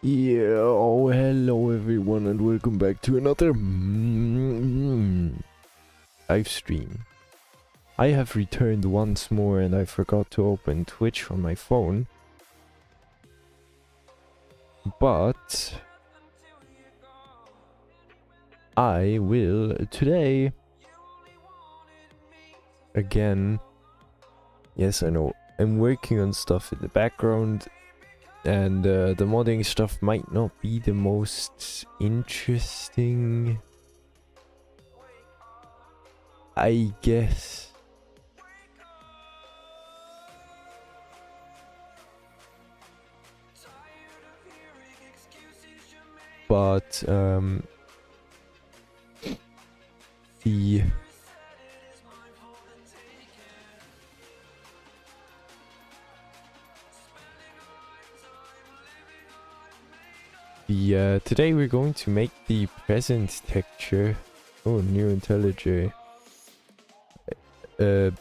Yeah, oh hello everyone and welcome back to another live stream. I have returned once more and I forgot to open Twitch on my phone. But I will today again. Yes, I know. I'm working on stuff in the background. And the modding stuff might not be the most interesting, I guess. But today we're going to make the present texture. Oh, new IntelliJ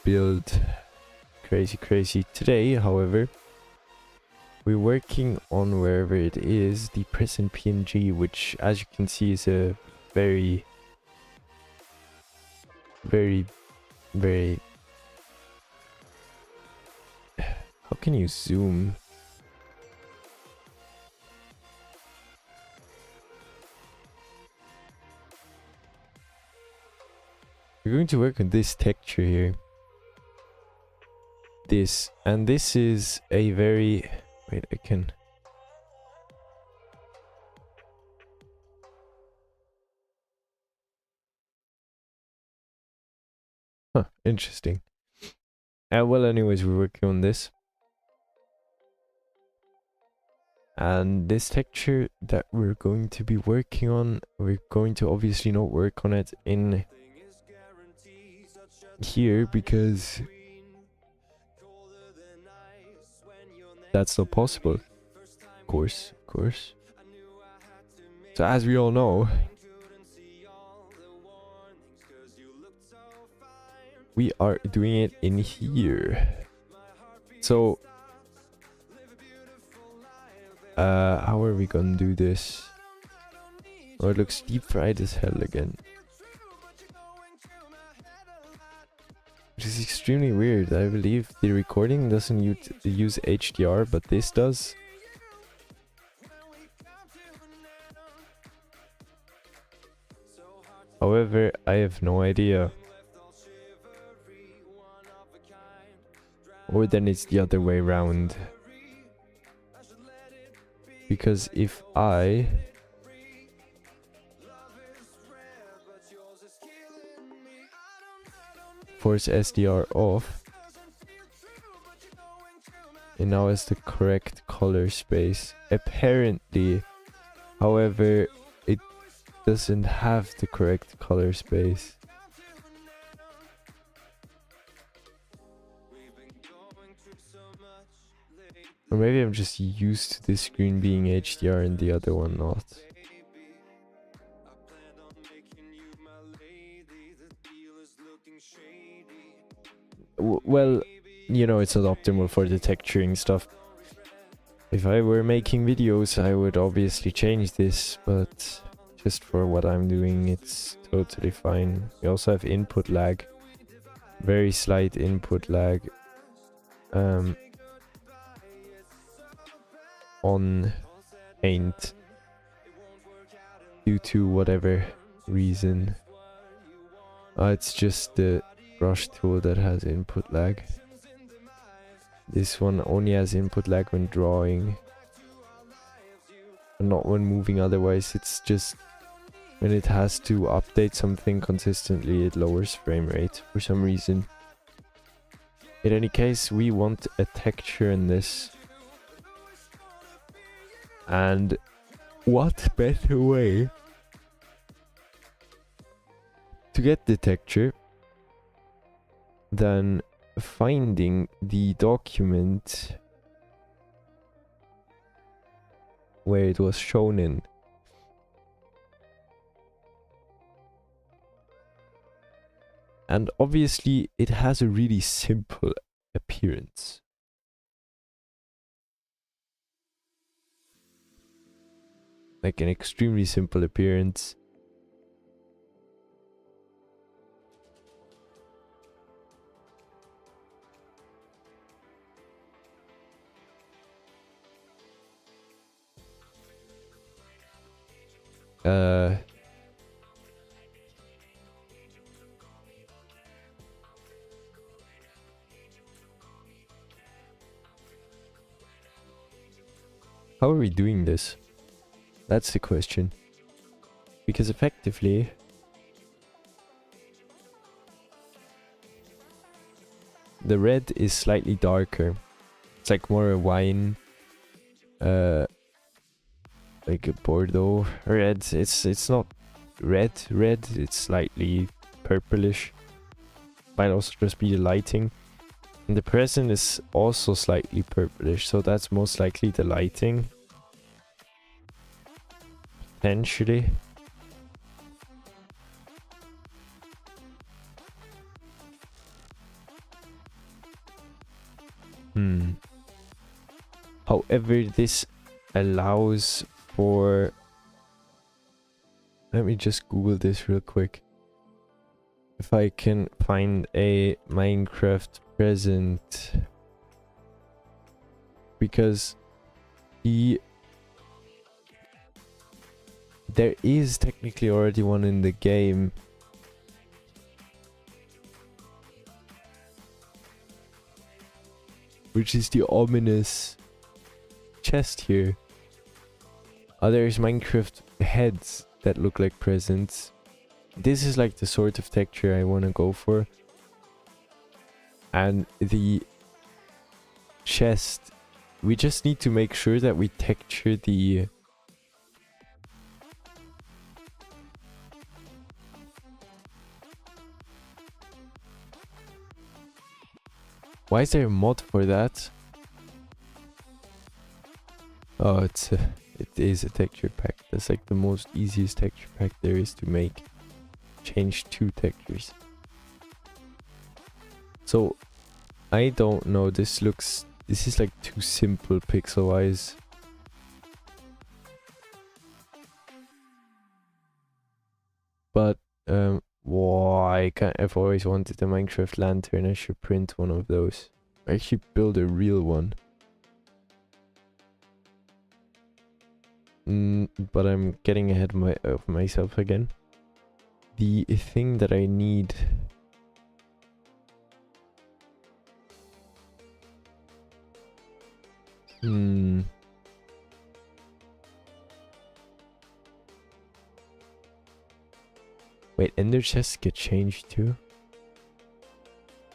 build. Crazy. Today, however, we're working on wherever it is, the present PNG, which as you can see is a very how can you zoom? We're going to work on this texture here. This is a very... Wait, I can... Huh, interesting. Well, anyways, we're working on this. And this texture that we're going to be working on, we're going to obviously not work on it in here because that's not possible. Of course. So as we all know, we are doing it in here. So how are we gonna do this? Oh, it looks deep fried as hell again. Which is extremely weird. I believe the recording doesn't use HDR, but this does. However, I have no idea. Or then it's the other way around. Because if I force SDR off, it now has the correct color space. Apparently, however, it doesn't have the correct color space. Or maybe I'm just used to this screen being HDR and the other one not. Well, you know, it's not optimal for the texturing stuff. If I were making videos, I would obviously change this, but just for what I'm doing, it's totally fine. We also have input lag. Very slight input lag. On Paint due to whatever reason. It's just the brush tool that has input lag. This one only has input lag when drawing, and not when moving. Otherwise, it's just when it has to update something consistently, it lowers frame rate for some reason. In any case, we want a texture in this. And what better way to get the texture than finding the document where it was shown in. And obviously it has a really simple appearance. like an extremely simple appearance. How are we doing this? That's the question. Because effectively, the red is slightly darker. It's like more a wine, like a Bordeaux red. It's not red, it's slightly purplish. Might also just be the lighting. And the present is also slightly purplish, so that's most likely the lighting. Potentially. However, this allows for... Let me just Google this real quick. If I can find a Minecraft present. Because there is technically already one in the game. Which is the ominous chest here. There's Minecraft heads that look like presents. This is like the sort of texture I want to go for. And the chest, we just need to make sure that we texture the... Why is there a mod for that? Oh, it is a texture pack. That's like the most easiest texture pack there is to make. Change 2 textures. So, I don't know. This is like too simple pixel wise. But, why can't I've always wanted a Minecraft lantern. I should print one of those. I should build a real one. But I'm getting ahead of myself again. The thing that I need... Wait, ender chests get changed too?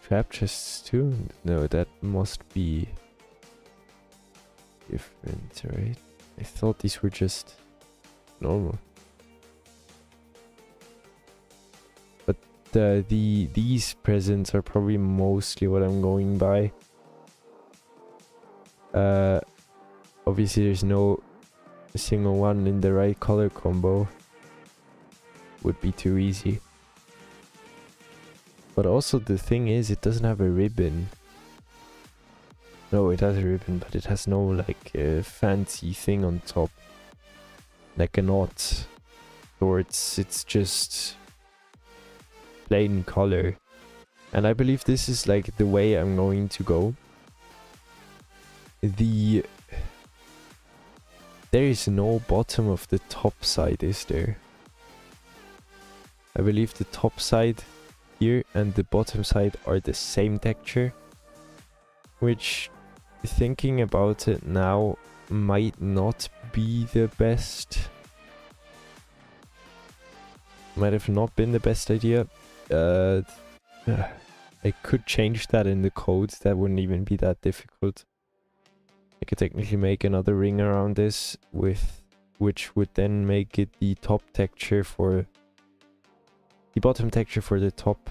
Trap chests too? No, that must be different, right? I thought these were just normal. But these presents are probably mostly what I'm going by. Obviously there's no single one in the right color combo. Would be too easy. But also the thing is, it doesn't have a ribbon. No, it has a ribbon, but it has no like fancy thing on top. Like a knot. Or it's just plain color. And I believe this is like the way I'm going to go. There is no bottom of the top side, is there? I believe the top side here and the bottom side are the same texture. Which, thinking about it now, might not be the best. Might have not been the best idea. I could change that in the code. That wouldn't even be that difficult. I could technically make another ring around this, which would then make it the top texture for... the bottom texture for the top.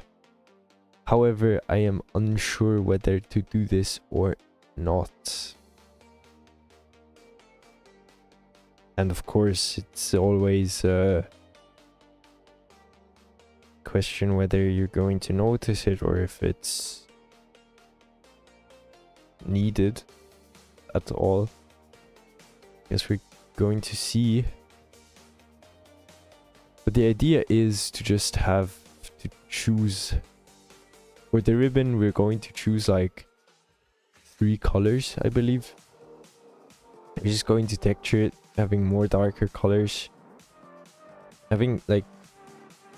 However, I am unsure whether to do this or not. And of course, it's always a question whether you're going to notice it or if it's needed at all. Guess we're going to see. But the idea is to just have to choose. For the ribbon, we're going to choose like 3 colors, I believe. We're just going to texture it, having more darker colors. Having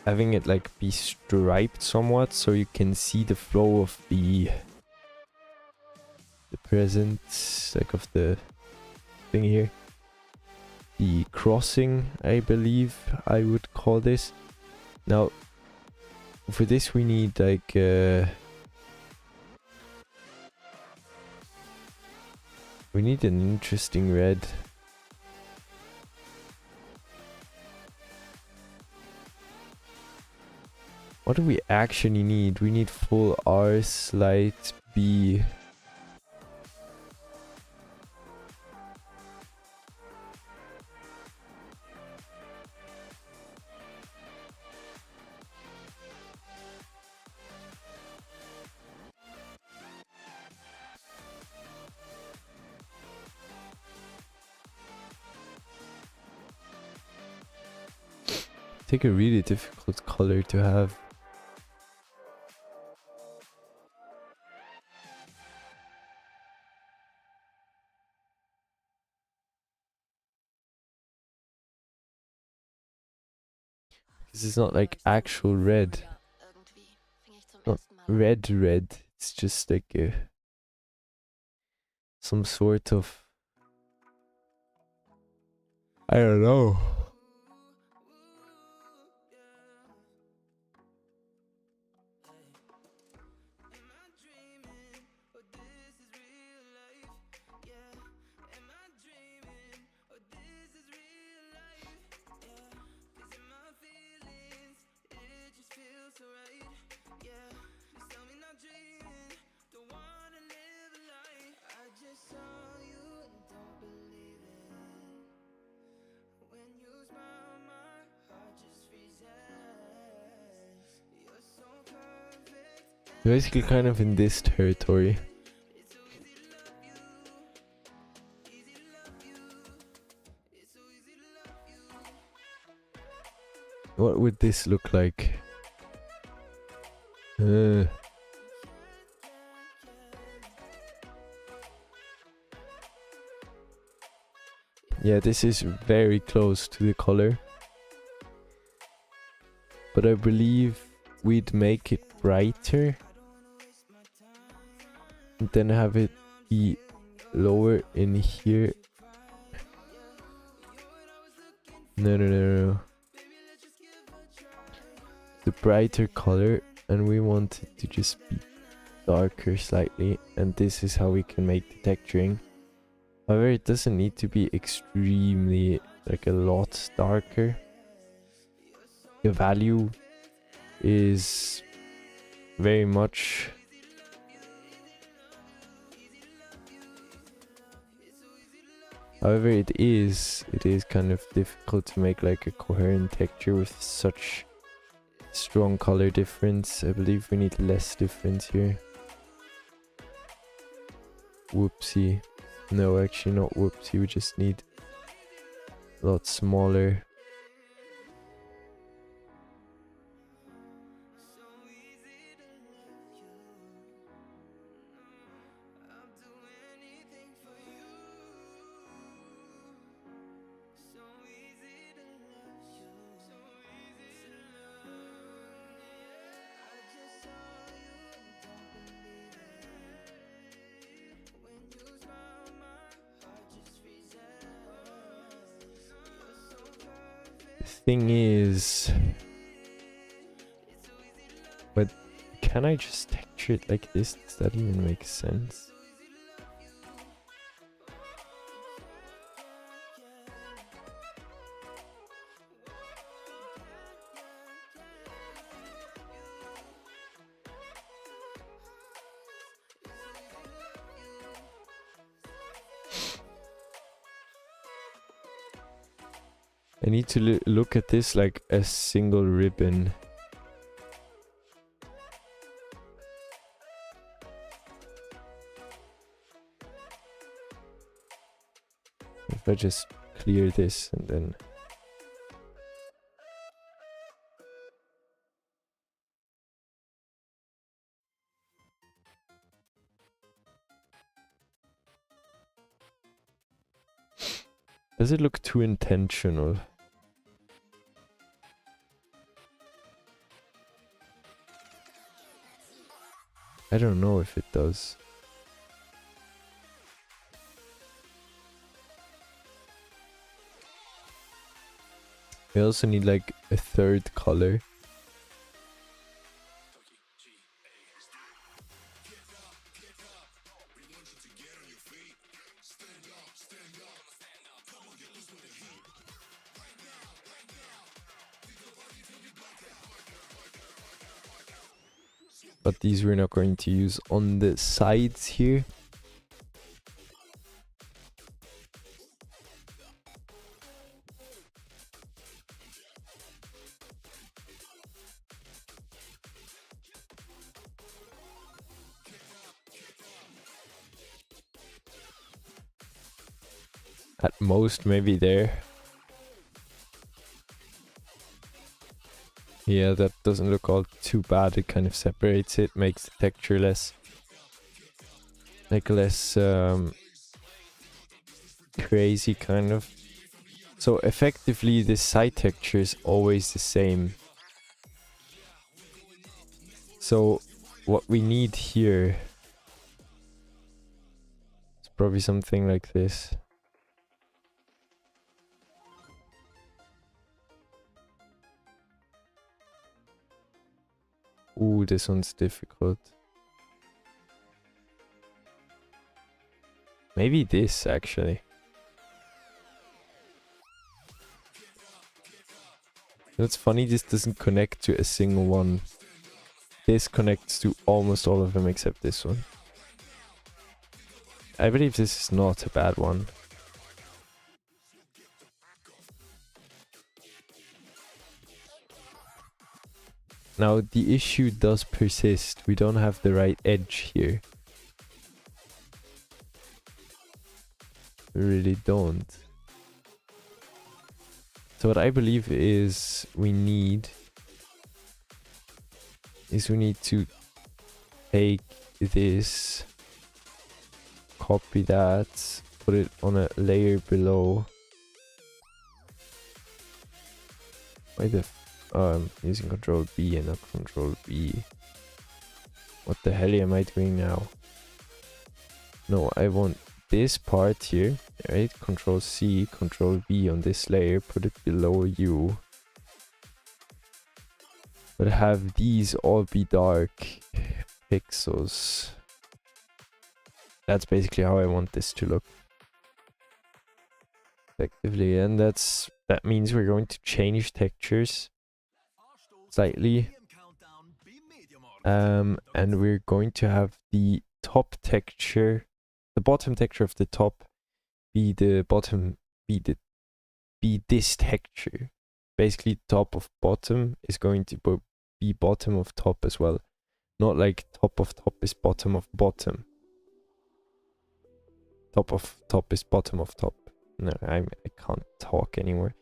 it like be striped somewhat, so you can see the flow of the present, like of the thing here. The crossing, I believe I would call this. Now, for this we need like we need an interesting red. What do we actually need? We need full R, slight B. Take a really difficult color to have. This is not like actual red. Not red red. It's just like some sort of, I don't know. Basically kind of in this territory. What would this look like? Yeah, this is very close to the color. But I believe we'd make it brighter. And then have it be lower in here. No. The brighter color, and we want it to just be darker slightly, and this is how we can make the texturing. However, it doesn't need to be extremely, like a lot darker. The value is very much however it is kind of difficult to make like a coherent texture with such strong color difference. I believe we need less difference here. Whoopsie. No, actually not whoopsie, we just need a lot smaller. Thing is, but can I just texture it like this? Does that even make sense? I need to look at this like a single ribbon. If I just clear this and then Does it look too intentional? I don't know if it does. We also need like a third color. But these we're not going to use on the sides here. At most, maybe there. Yeah, that doesn't look all too bad. It kind of separates it, makes the texture less, like less crazy kind of. So effectively the side texture is always the same. So what we need here is probably something like this. Ooh, this one's difficult. Maybe this, actually. That's funny, this doesn't connect to a single one. This connects to almost all of them except this one. I believe this is not a bad one. Now the issue does persist. We don't have the right edge here. We really don't. So what I believe is we need to take this, copy that, put it on a layer below. Why the I'm using Control B and not Control B. What the hell am I doing now? No, I want this part here, right? Control C, Control V on this layer, put it below you. But have these all be dark pixels. That's basically how I want this to look. Effectively, and that means we're going to change textures slightly. And we're going to have the top texture, the bottom texture of the top be the bottom, be this texture. Basically, top of bottom is going to be bottom of top as well. Not like top of top is bottom of bottom. Top of top is bottom of top. No, I can't talk anymore.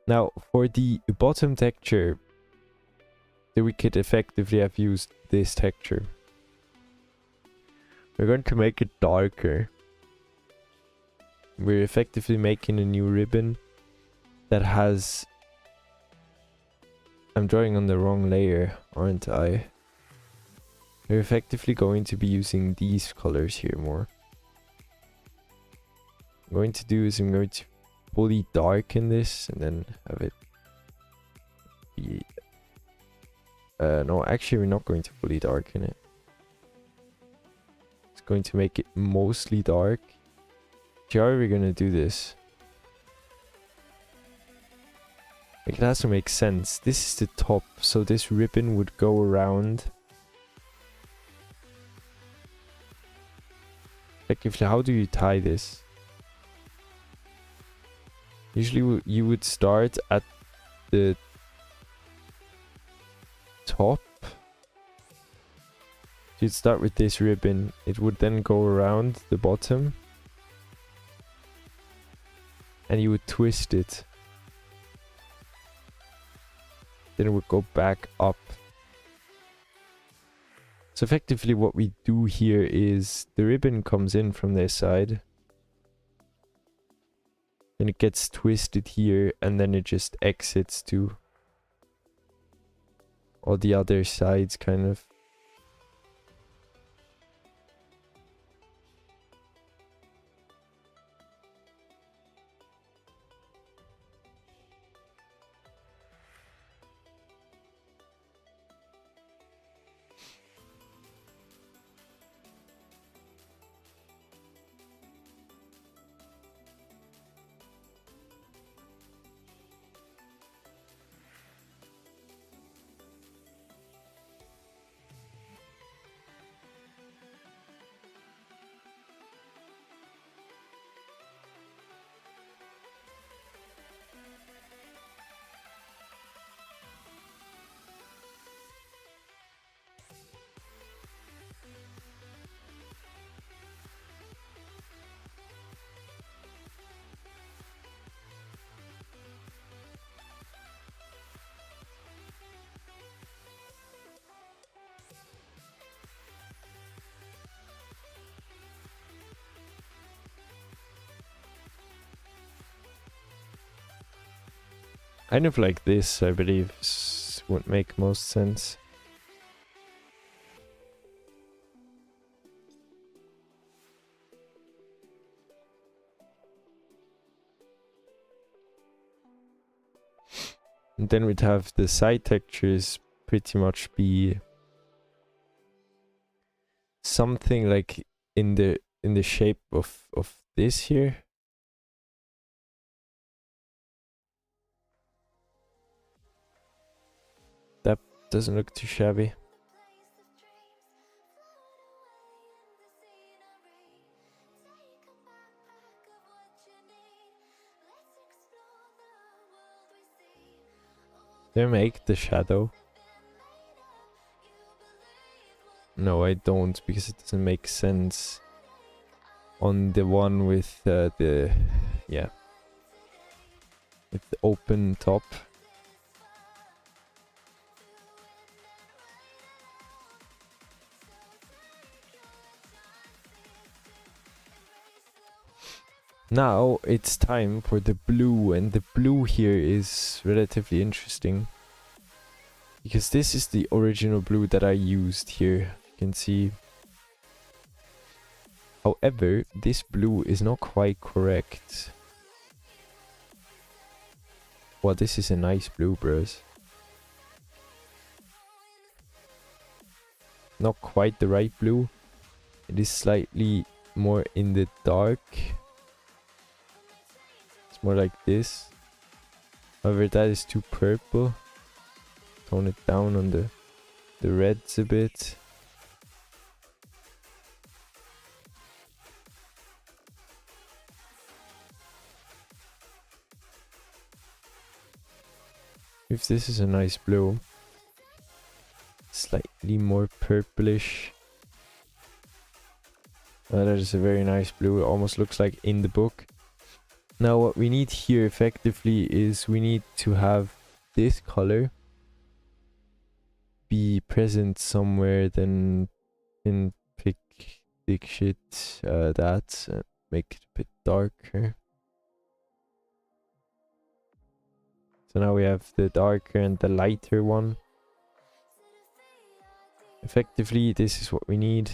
Now, for the bottom texture, we could effectively have used this texture. We're going to make it darker. We're effectively making a new ribbon that has... I'm drawing on the wrong layer, aren't I? We're effectively going to be using these colors here more. What I'm going to do is I'm going to fully darken this and then have it be... no, actually we're not going to fully darken it. It's going to make it mostly dark. How are we going to do this? Like, it has to make sense. This is the top, so this ribbon would go around. Effectively, how do you tie this? Usually you would start at the top. You'd start with this ribbon. It would then go around the bottom. And you would twist it. Then it would go back up. So effectively what we do here is the ribbon comes in from this side. Then it gets twisted here, and then it just exits to all the other sides, kind of. Kind of like this, I believe, would make most sense. And then we'd have the side textures pretty much be something like in the shape of this here. That doesn't look too shabby. Do I make the shadow? No, I don't, because it doesn't make sense on the one with with the open top. Now it's time for the blue, and the blue here is relatively interesting because this is the original blue that I used here, you can see. However, this blue is not quite correct. Well, this is a nice blue, bros. Not quite the right blue. It is slightly more in the dark. More like this. However, that is too purple. Tone it down on the reds a bit. If this is a nice blue, slightly more purplish. That is a very nice blue. It almost looks like in the book. Now what we need here effectively is we need to have this color be present somewhere, then in pick shit that make it a bit darker. So now we have the darker and the lighter one. Effectively this is what we need.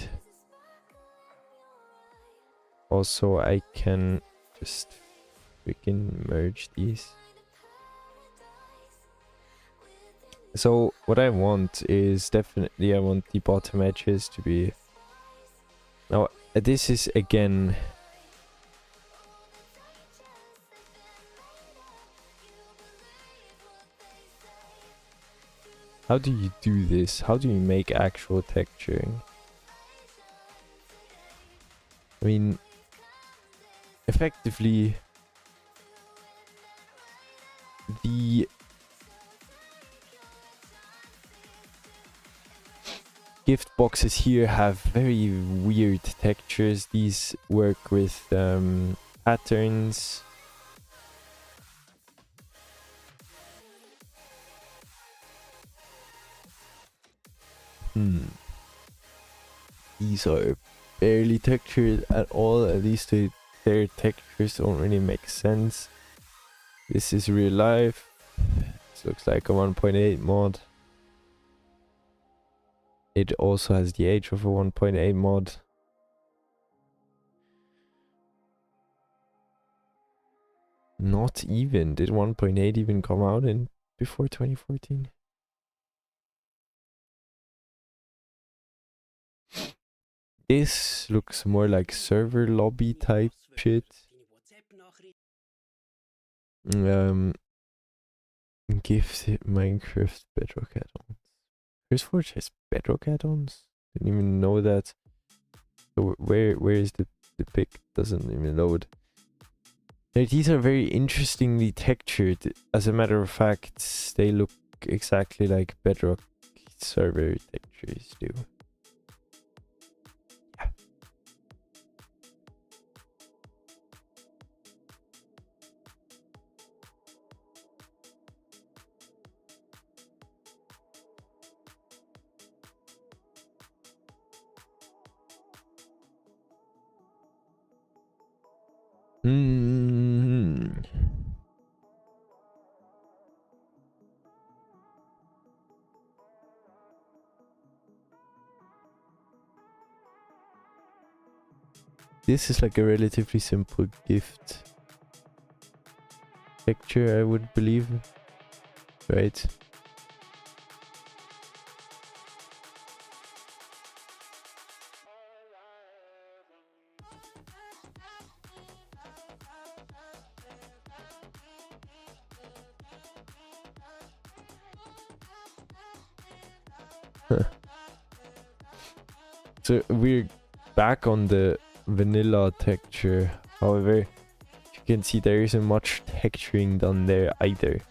Also I can just freaking merge these. So what I want is definitely I want the bottom edges to be. Now this is again how do you do this? How do you make actual texturing? I mean, effectively the gift boxes here have very weird textures. These work with patterns. These are barely textured at all. At least their textures don't really make sense. This is real life. This looks like a 1.8 mod. It also has the age of a 1.8 mod. Not even. Did 1.8 even come out in before 2014? This looks more like server lobby type shit. Gifted Minecraft Bedrock add-ons. CurseForge has Bedrock add-ons? Didn't even know that. So where is the pic? Doesn't even load. These are very interestingly textured. As a matter of fact, they look exactly like Bedrock server textures do. Yeah. This is like a relatively simple gift texture, I would believe. Right? So we're back on the vanilla texture. However, you can see there isn't much texturing done there either.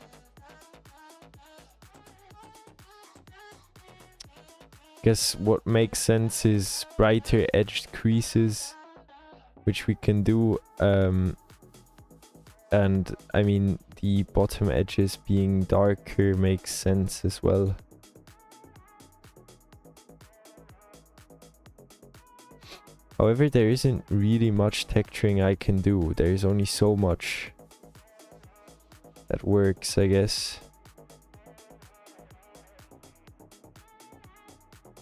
Guess what makes sense is brighter edged creases, which we can do. And I mean, the bottom edges being darker makes sense as well. However, there isn't really much texturing I can do. There's only so much that works, I guess.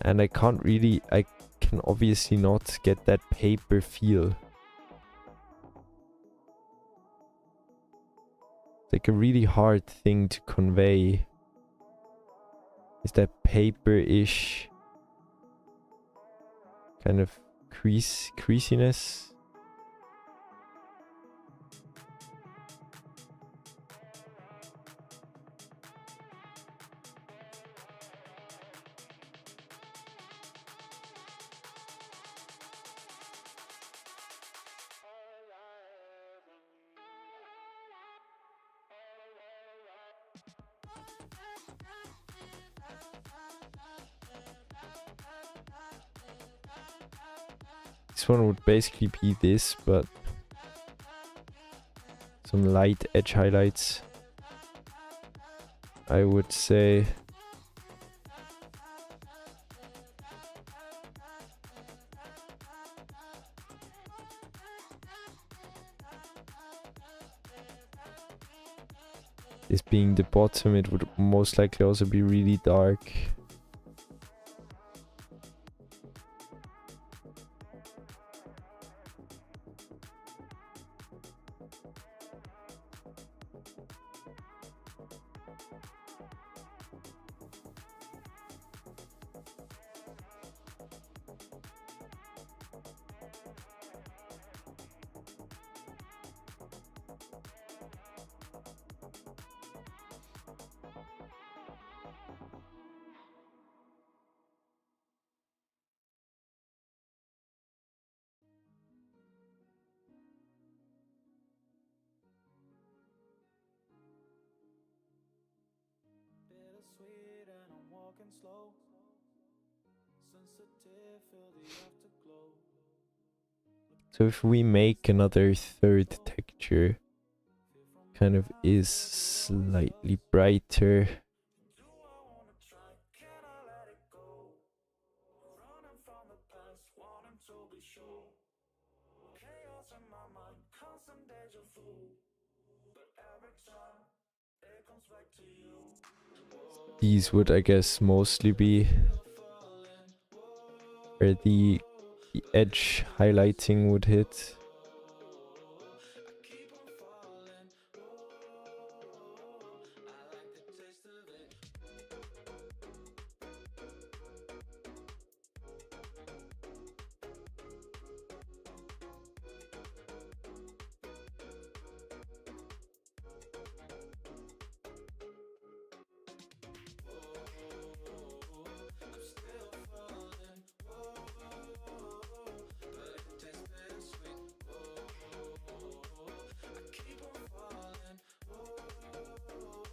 And I can obviously not get that paper feel. It's like a really hard thing to convey. Is that paper-ish kind of creasiness? This one would basically be this, but some light edge highlights, I would say. This being the bottom, it would most likely also be really dark. So if we make another third texture, kind of is slightly brighter. These would, I guess, mostly be where the edge highlighting would hit.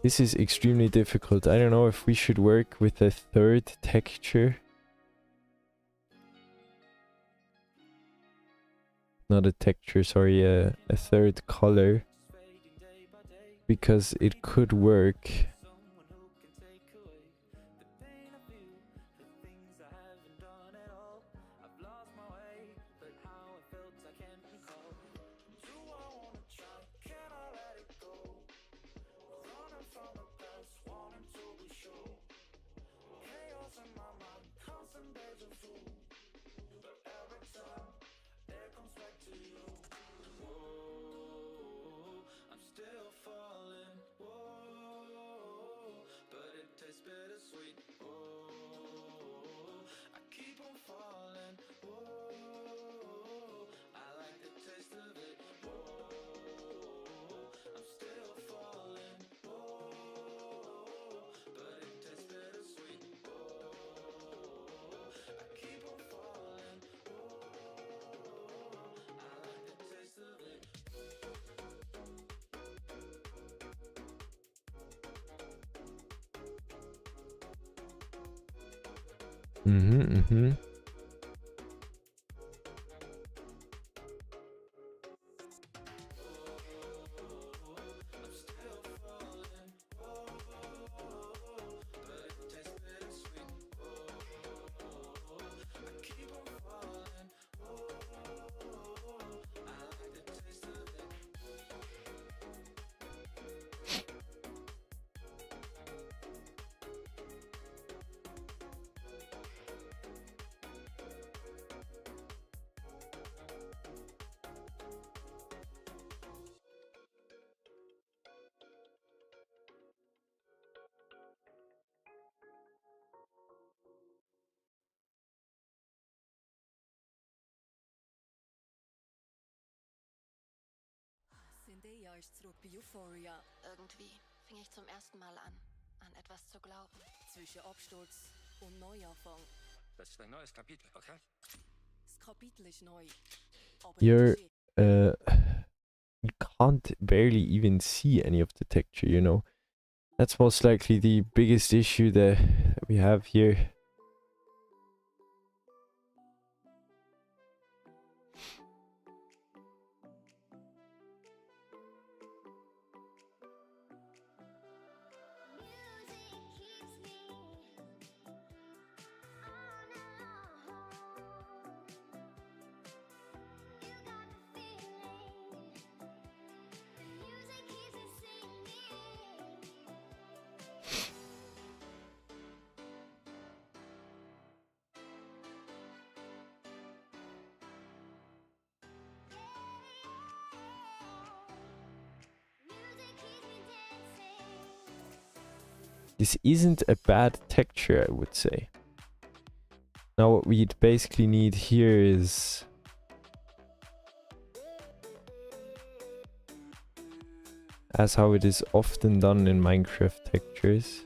This is extremely difficult. I don't know if we should work with a third texture. Not a texture, sorry, a third color. Because it could work. Sind Jahre zurück bei Euphoria. Irgendwie fing ich zum ersten Mal an etwas zu glauben. Zwischen Absturz und Neuanfang. Das ist ein neues Kapitel, okay? Das Kapitel ist neu. Aber You're, you can't barely even see any of the texture, you know. That's most likely the biggest issue that we have here. This isn't a bad texture, I would say. Now what we'd basically need here is... as how it is often done in Minecraft textures.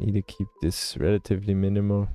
Need to keep this relatively minimal.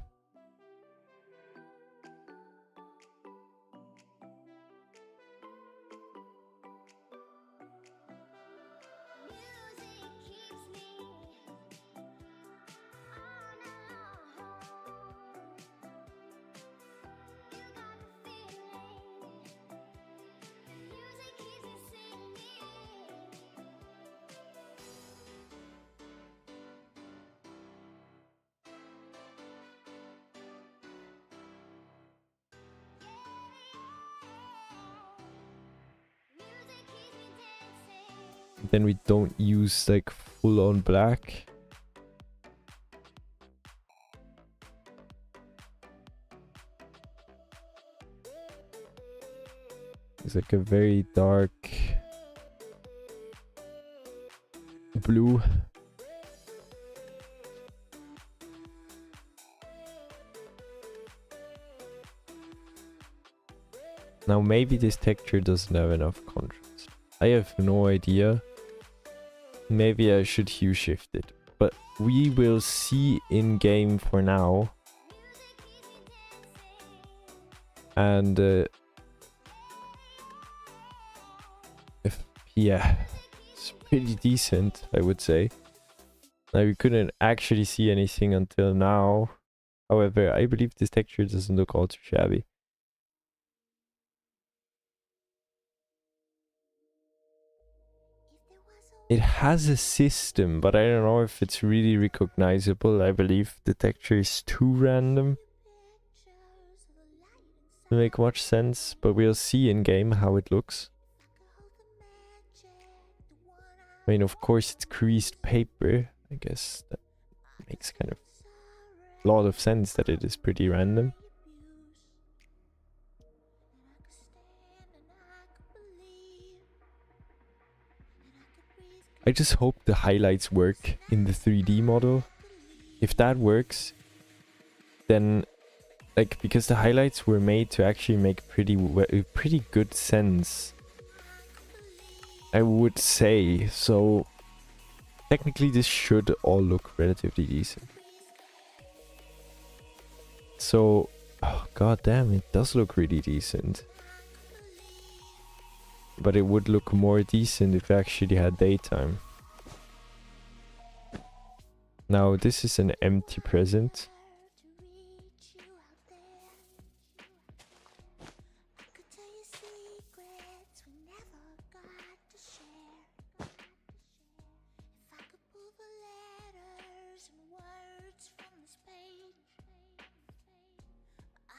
Then we don't use like full on black. It's like a very dark blue. Now maybe this texture doesn't have enough contrast. I have no idea. Maybe I should hue shift it. But we will see in game for now. And yeah, it's pretty decent, I would say. Now we couldn't actually see anything until now. However, I believe this texture doesn't look all too shabby. It has a system, but I don't know if it's really recognizable. I believe the texture is too random to make much sense, but we'll see in game how it looks. I mean, of course it's creased paper. I guess that makes kind of a lot of sense that it is pretty random. I just hope the highlights work in the 3D model. If that works, then like, because the highlights were made to actually make pretty good sense, I would say. So technically this should all look relatively decent. So, oh god damn, it does look really decent. But it would look more decent if it actually had daytime. Now this is an empty present.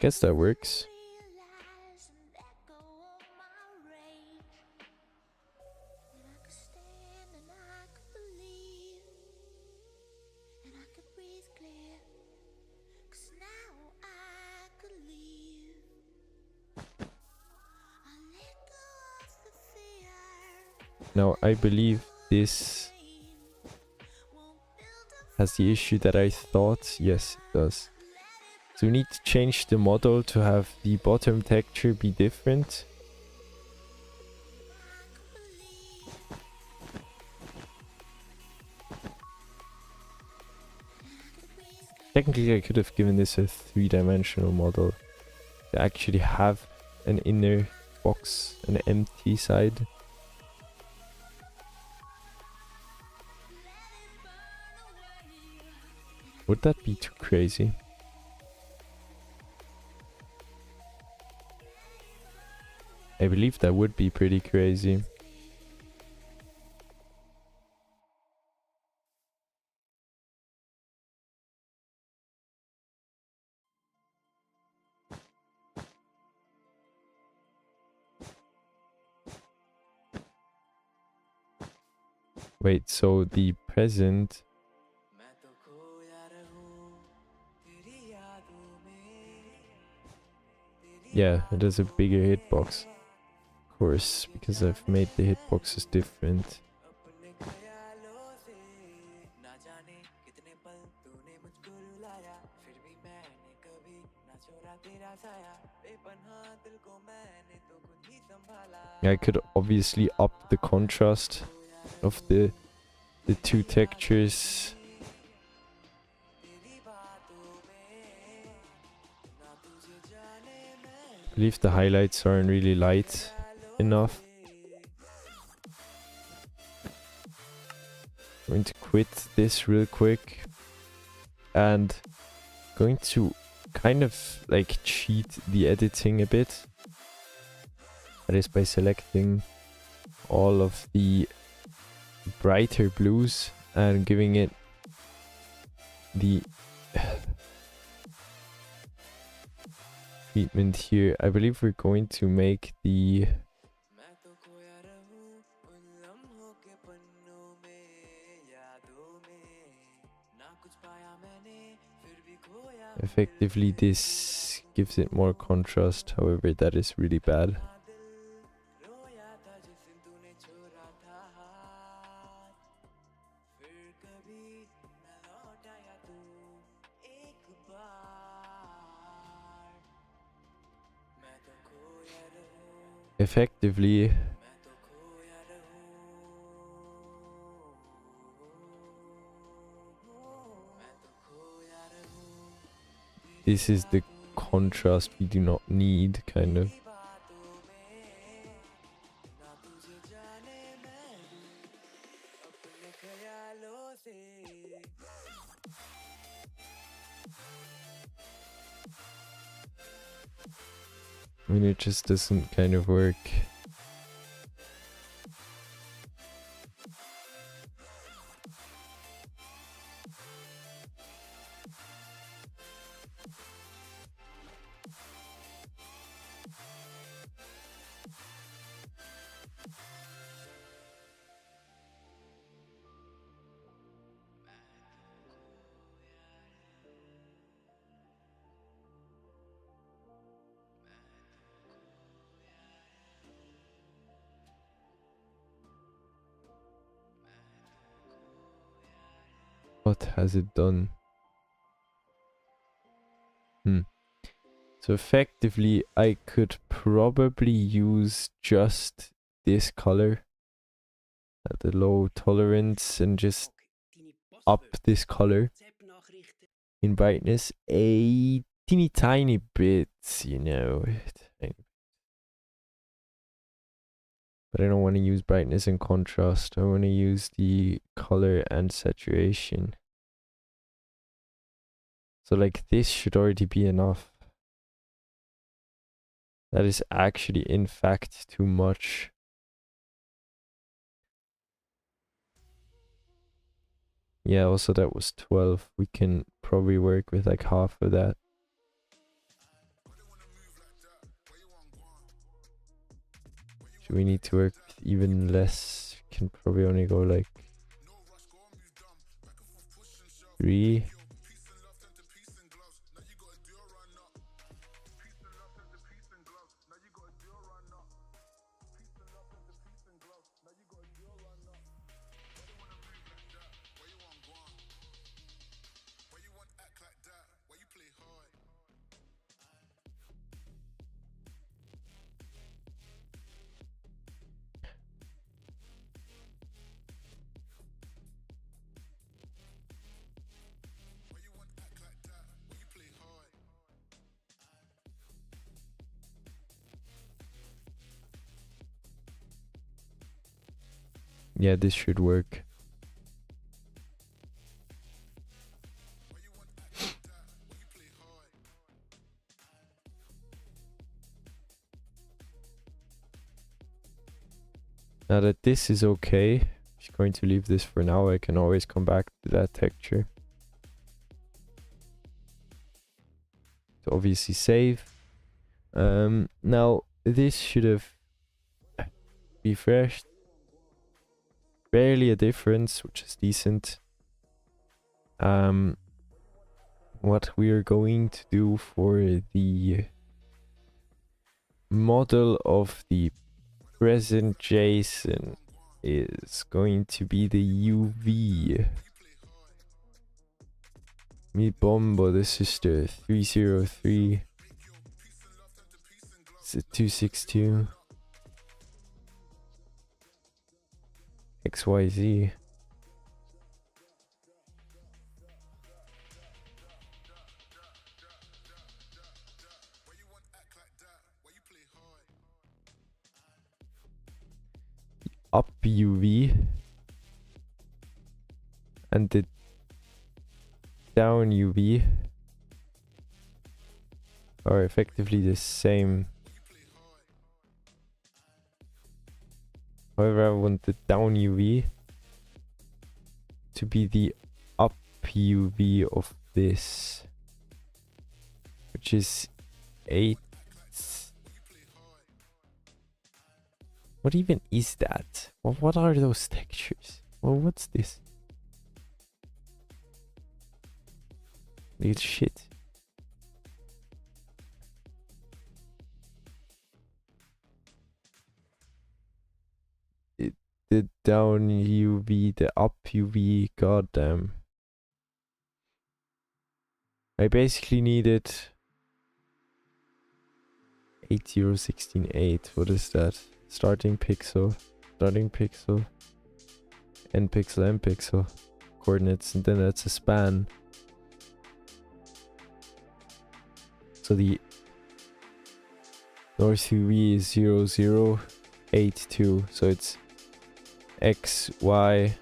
Guess that works. Now I believe this has the issue that I thought. Yes, it does. So we need to change the model to have the bottom texture be different. Technically I could have given this a 3-dimensional model to actually have an inner box, an empty side. Would that be too crazy? I believe that would be pretty crazy. Wait, so the present... Yeah, it has a bigger hitbox. Of course, because I've made the hitboxes different. I could obviously up the contrast of the two textures. I believe the highlights aren't really light enough. I'm going to quit this real quick and going to kind of like cheat the editing a bit. That is by selecting all of the brighter blues and giving it the treatment here. I believe we're going to make the Effectively, this gives it more contrast. However, that is really bad. Effectively, this is the contrast we do not need, kind of. I mean, it just doesn't kind of work. What has it done? So effectively, I could probably use just this color at the low tolerance and just up this color in brightness a teeny tiny bit, you know. But I don't want to use brightness and contrast. I want to use the color and saturation. So like this should already be enough. That is actually in fact too much. Yeah, also that was 12. We can probably work with like half of that. So we need to work with even less. Can probably only go like 3. Yeah, this should work. Now that this is okay, I'm just going to leave this for now. I can always come back to that texture. So obviously save. Now this should have refreshed. Barely a difference, which is decent. What we are going to do for the model of the present Jason is going to be the UV. Mi Bombo, this is the 303. It's a 262. XYZ. Up UV and the down UV are effectively the same. However, I want the down UV to be the up UV of this, which is 8. What even is that? What are those textures? Well, what's this? It's shit. the down UV, the up UV, goddamn. I basically needed 80168. What is that? Starting pixel, end pixel, end pixel, coordinates, and then that's a span. So the north UV is 0082, so it's XY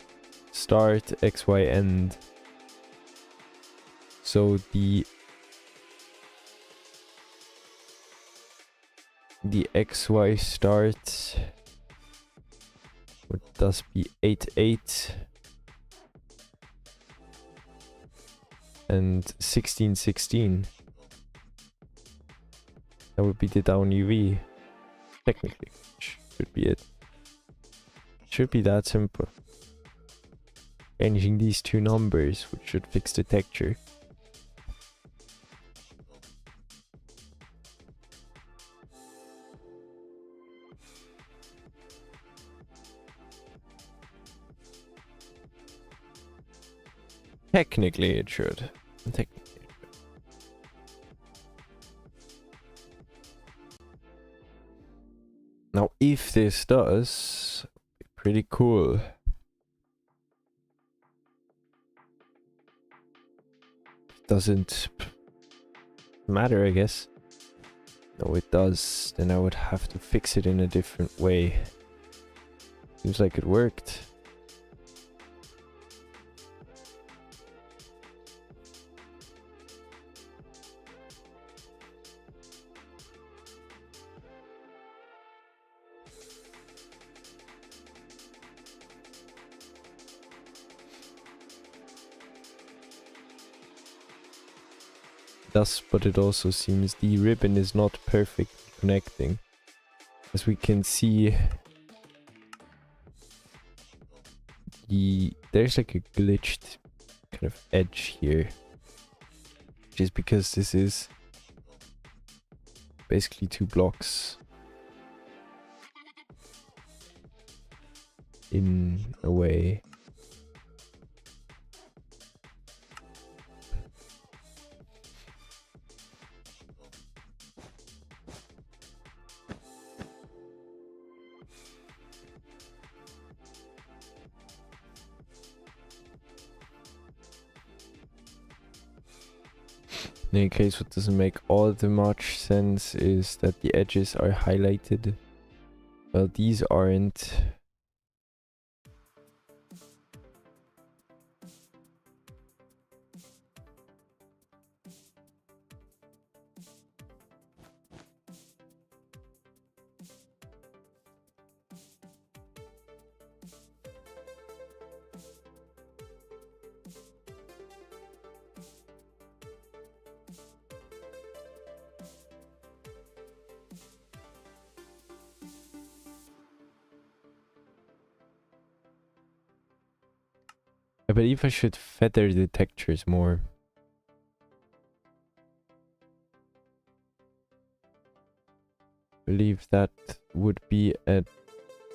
start, XY end. So the XY start would thus be 88 and 1616. That would be the down UV. Technically, should be it. Should be that simple. Changing these two numbers, which should fix the texture. Technically it should. Technically it should. Now if this does, pretty cool. Doesn't matter, I guess. No, it does. Then I would have to fix it in a different way. Seems like it worked. Thus, but it also seems the ribbon is not perfectly connecting. As we can see, there's like a glitched kind of edge here. Which is because this is basically two blocks in a way. In any case, what doesn't make all that much sense is that the edges are highlighted. Well, these aren't. I believe I should feather the textures more. I believe that would be a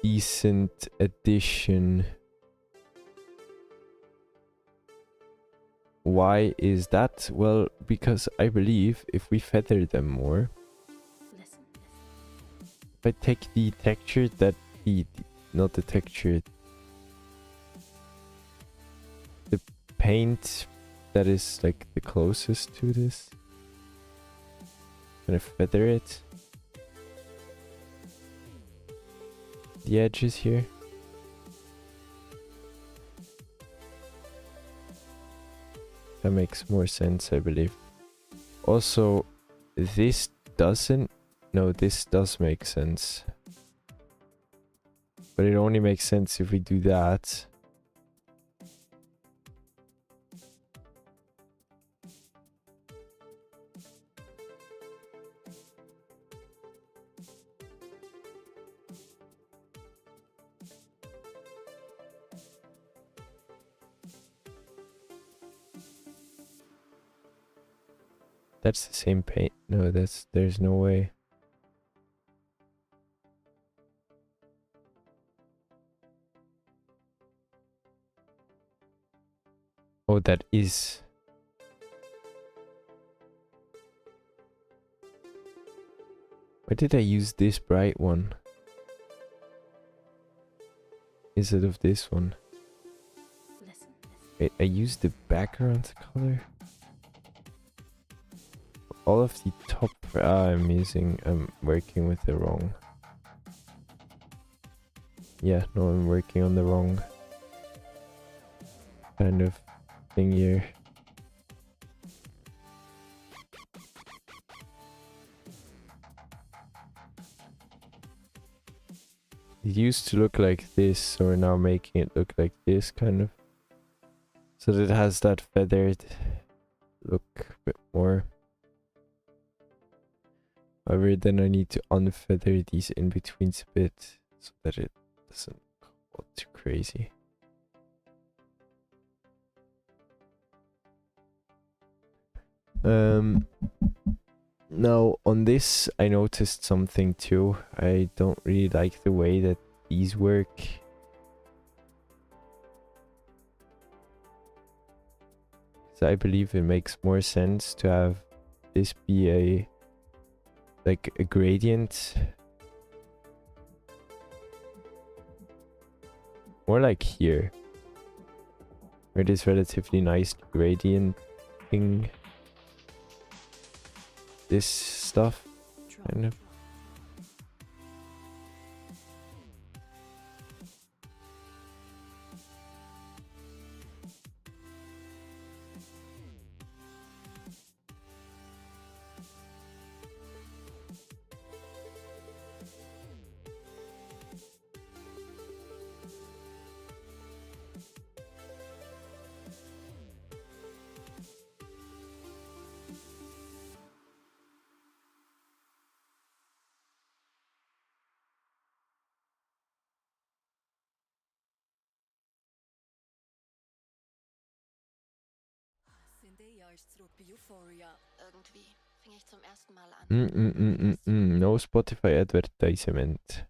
decent addition. Why is that? Well, because I believe if we feather them more, if I take the texture that not the texture, the paint that is like the closest to this, gonna feather it, the edges here. That makes more sense, I believe. Also, this doesn't. No, this does make sense. But it only makes sense if we do that. That's the same paint. No, there's no way. Oh, that is... Why did I use this bright one instead of this one? Listen, listen. Wait, I used the background color? All of the top... I'm working with the wrong... Yeah, no, I'm working on the wrong kind of thing here. It used to look like this, so we're now making it look like this, kind of. So that it has that feathered look a bit more. However, then I need to unfeather these in-betweens a bit, so that it doesn't go too crazy. Now on this I noticed something too. I don't really like the way that these work. So I believe it makes more sense to have this be a gradient. More like here, where this relatively nice gradient thing. This stuff, kind of. Sind Jahre zurück bei Euphoria. Irgendwie fing ich zum ersten Mal an. No Spotify advertisement.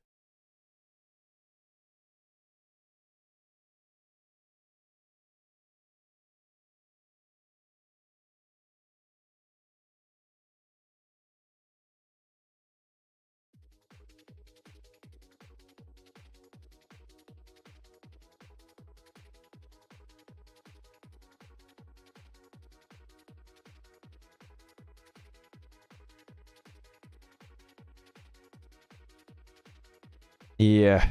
Yeah.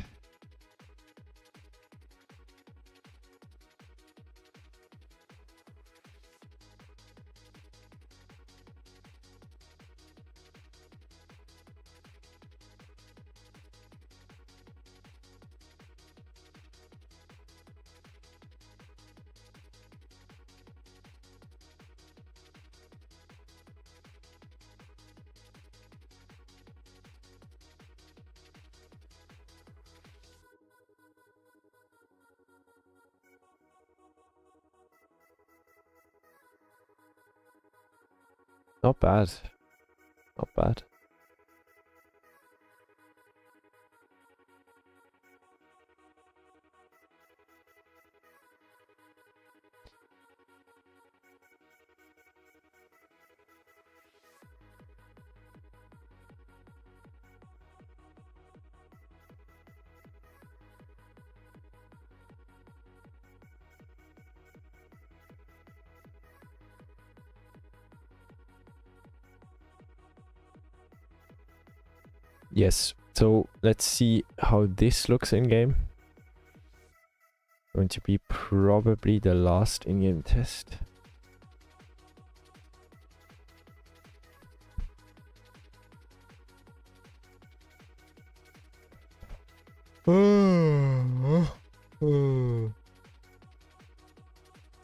Not bad. Not bad. Yes, so let's see how this looks in game. Going to be probably the last in-game test.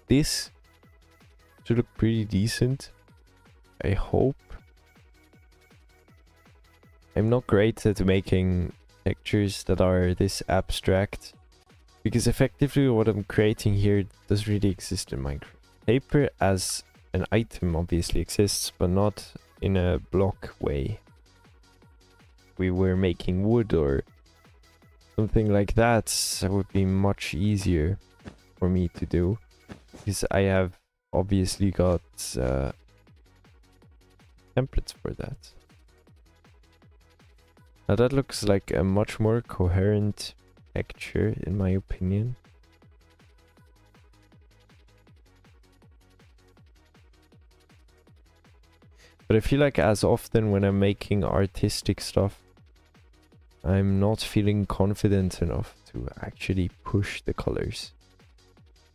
This should look pretty decent, I hope. I'm not great at making textures that are this abstract, because effectively what I'm creating here doesn't really exist in Minecraft. Paper as an item obviously exists, but not in a block way. We were making wood or something like that, that would be much easier for me to do. Because I have obviously got templates for that. Now that looks like a much more coherent texture in my opinion. But I feel like as often when I'm making artistic stuff, I'm not feeling confident enough to actually push the colors.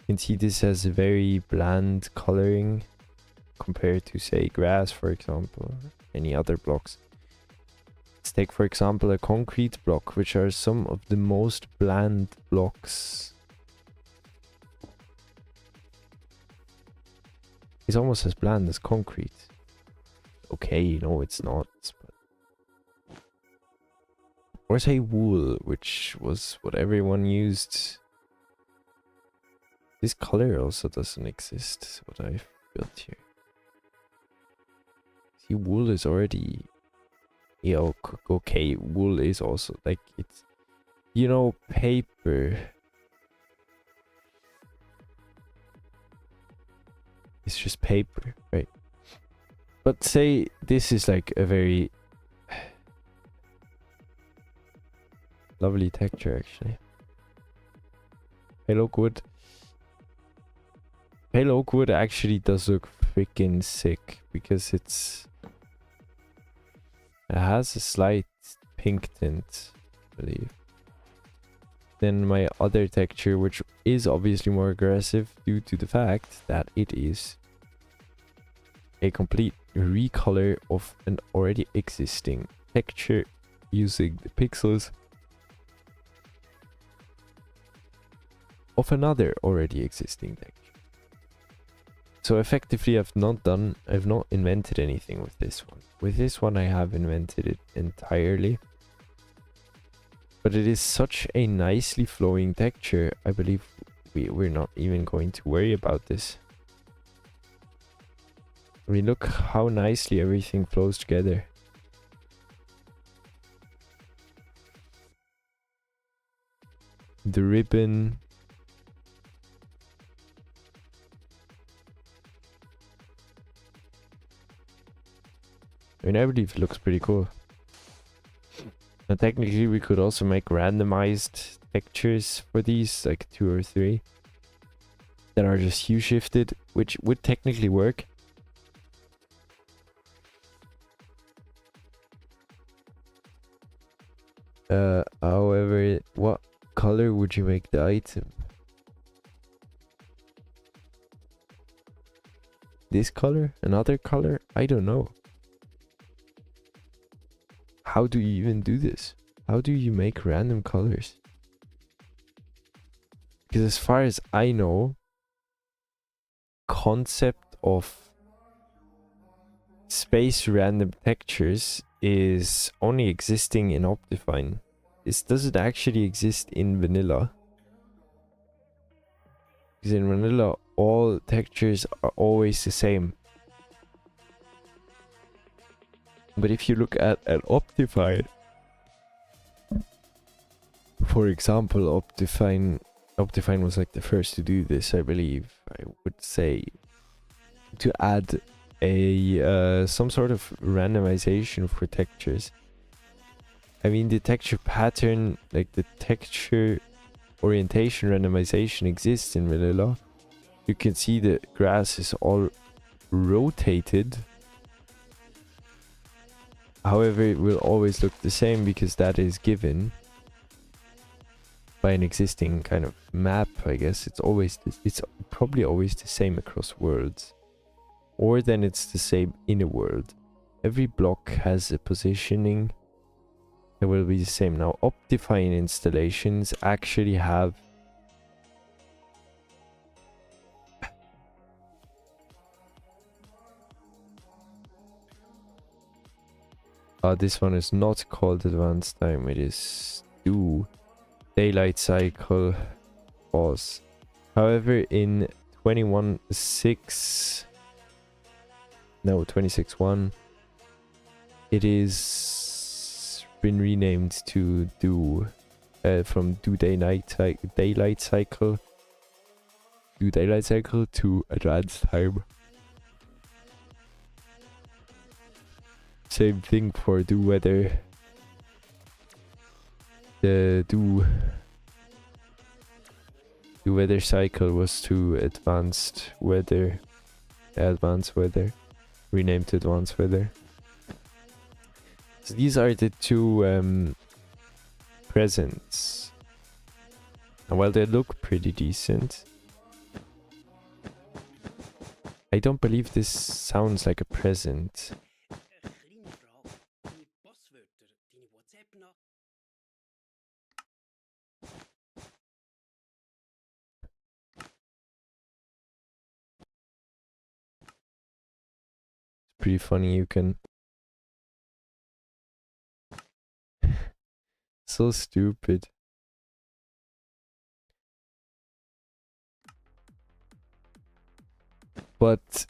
You can see this has a very bland coloring compared to, say, grass, for example, or any other blocks. Let's take, for example, a concrete block, which are some of the most bland blocks. It's almost as bland as concrete. Okay, no, it's not. But... or say wool, which was what everyone used. This color also doesn't exist, what I've built here. See, wool is already... yeah, okay, wool is also, like, it's... you know, paper. It's just paper, right? But say this is like a very lovely texture actually. Pale oak wood. Pale oak wood actually does look freaking sick because it has a slight pink tint, I believe. Then my other texture, which is obviously more aggressive due to the fact that it is a complete recolor of an already existing texture using the pixels of another already existing texture. So effectively I've not invented anything with this one. With this one I have invented it entirely. But it is such a nicely flowing texture, I believe we're not even going to worry about this. I mean, look how nicely everything flows together. The ribbon. I mean, I believe it looks pretty cool. Now, technically, we could also make randomized textures for these, like 2 or 3, that are just hue shifted, which would technically work. However, what color would you make the item? This color? Another color? I don't know. How do you even do this? How do you make random colors? Because as far as I know, concept of space random textures is only existing in Optifine. This doesn't actually exist in vanilla. Because in vanilla, all textures are always the same. But if you look at Optifine, for example, Optifine was like the first to do this, I believe. I would say to add a some sort of randomization for textures. I mean, the texture pattern, like the texture orientation randomization exists in vanilla. You can see the grass is all rotated. However, it will always look the same because that is given by an existing kind of map, I guess. It's probably always the same across worlds. Or then it's the same in a world. Every block has a positioning that will be the same. Now, Optifine installations actually have this one is not called advanced time, it is daylight cycle pause. However, in 26.1 it is been renamed to from daylight cycle do daylight cycle to advanced time. Same thing for do weather. The do weather cycle was to advanced weather. Advanced weather. Renamed to advanced weather. So these are the two presents. And while they look pretty decent, I don't believe this sounds like a present. Kleine Frage. Deine Passwörter, deine WhatsApp-Nachrichten. Pretty funny, you can... So stupid. But,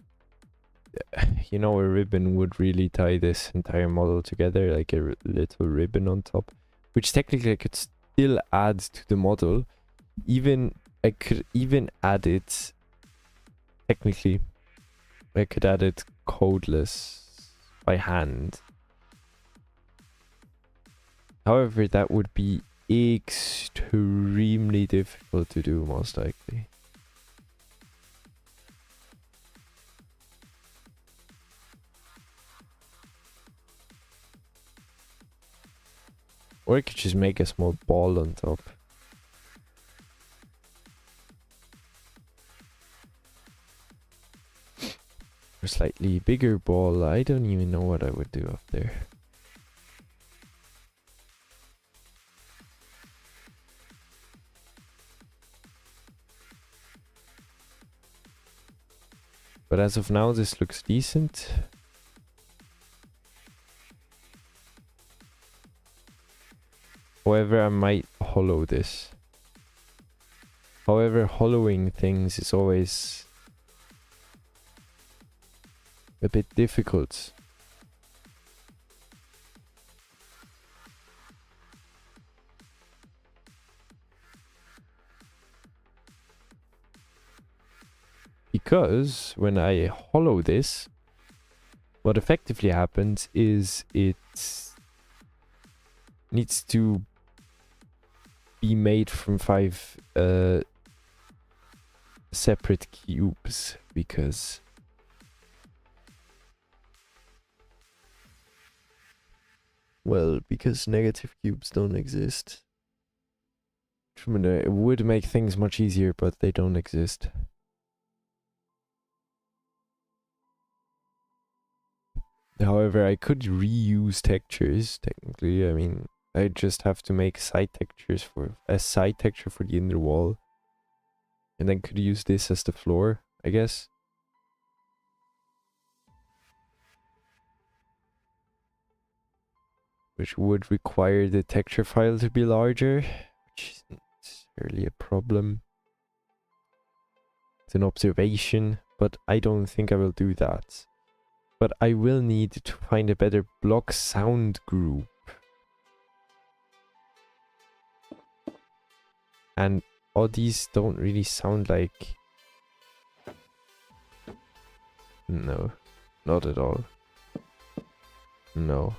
you know, a ribbon would really tie this entire model together, like a little ribbon on top. Which technically I could still add to the model. I could even add it... Technically, I could add it codeless by hand. However, that would be extremely difficult to do, most likely. Or I could just make a small ball on top. Or slightly bigger ball. I don't even know what I would do up there. But as of now, this looks decent. However, I might hollow this. However, hollowing things is always a bit difficult. Because when I hollow this, what effectively happens is it needs to be made from 5 separate cubes, because because negative cubes don't exist. I mean, it would make things much easier, but they don't exist. However, I could reuse textures, technically. I mean, I just have to make side textures for a side texture for the inner wall. And then could use this as the floor, I guess. Which would require the texture file to be larger, which isn't necessarily a problem. It's an observation, but I don't think I will do that. But I will need to find a better block sound group. And all these don't really sound like... No, not at all. No.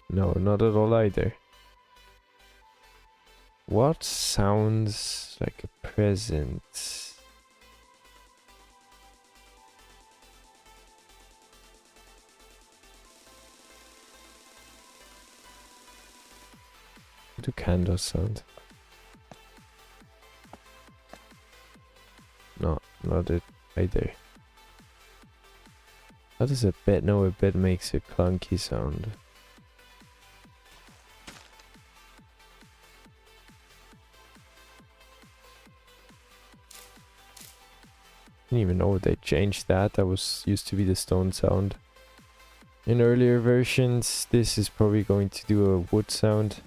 No, not at all either. What sounds like a present? How do candles sound? No, not it either. How does a bed? No, a bed makes a clunky sound. I didn't even know they changed that. That was used to be the stone sound. In earlier versions, this is probably going to do a wood sound.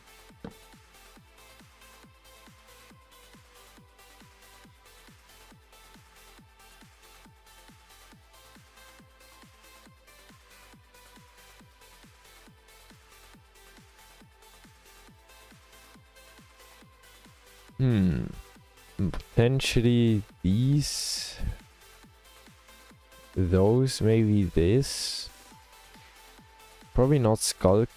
Potentially these. Those, maybe this. Probably not Skulk.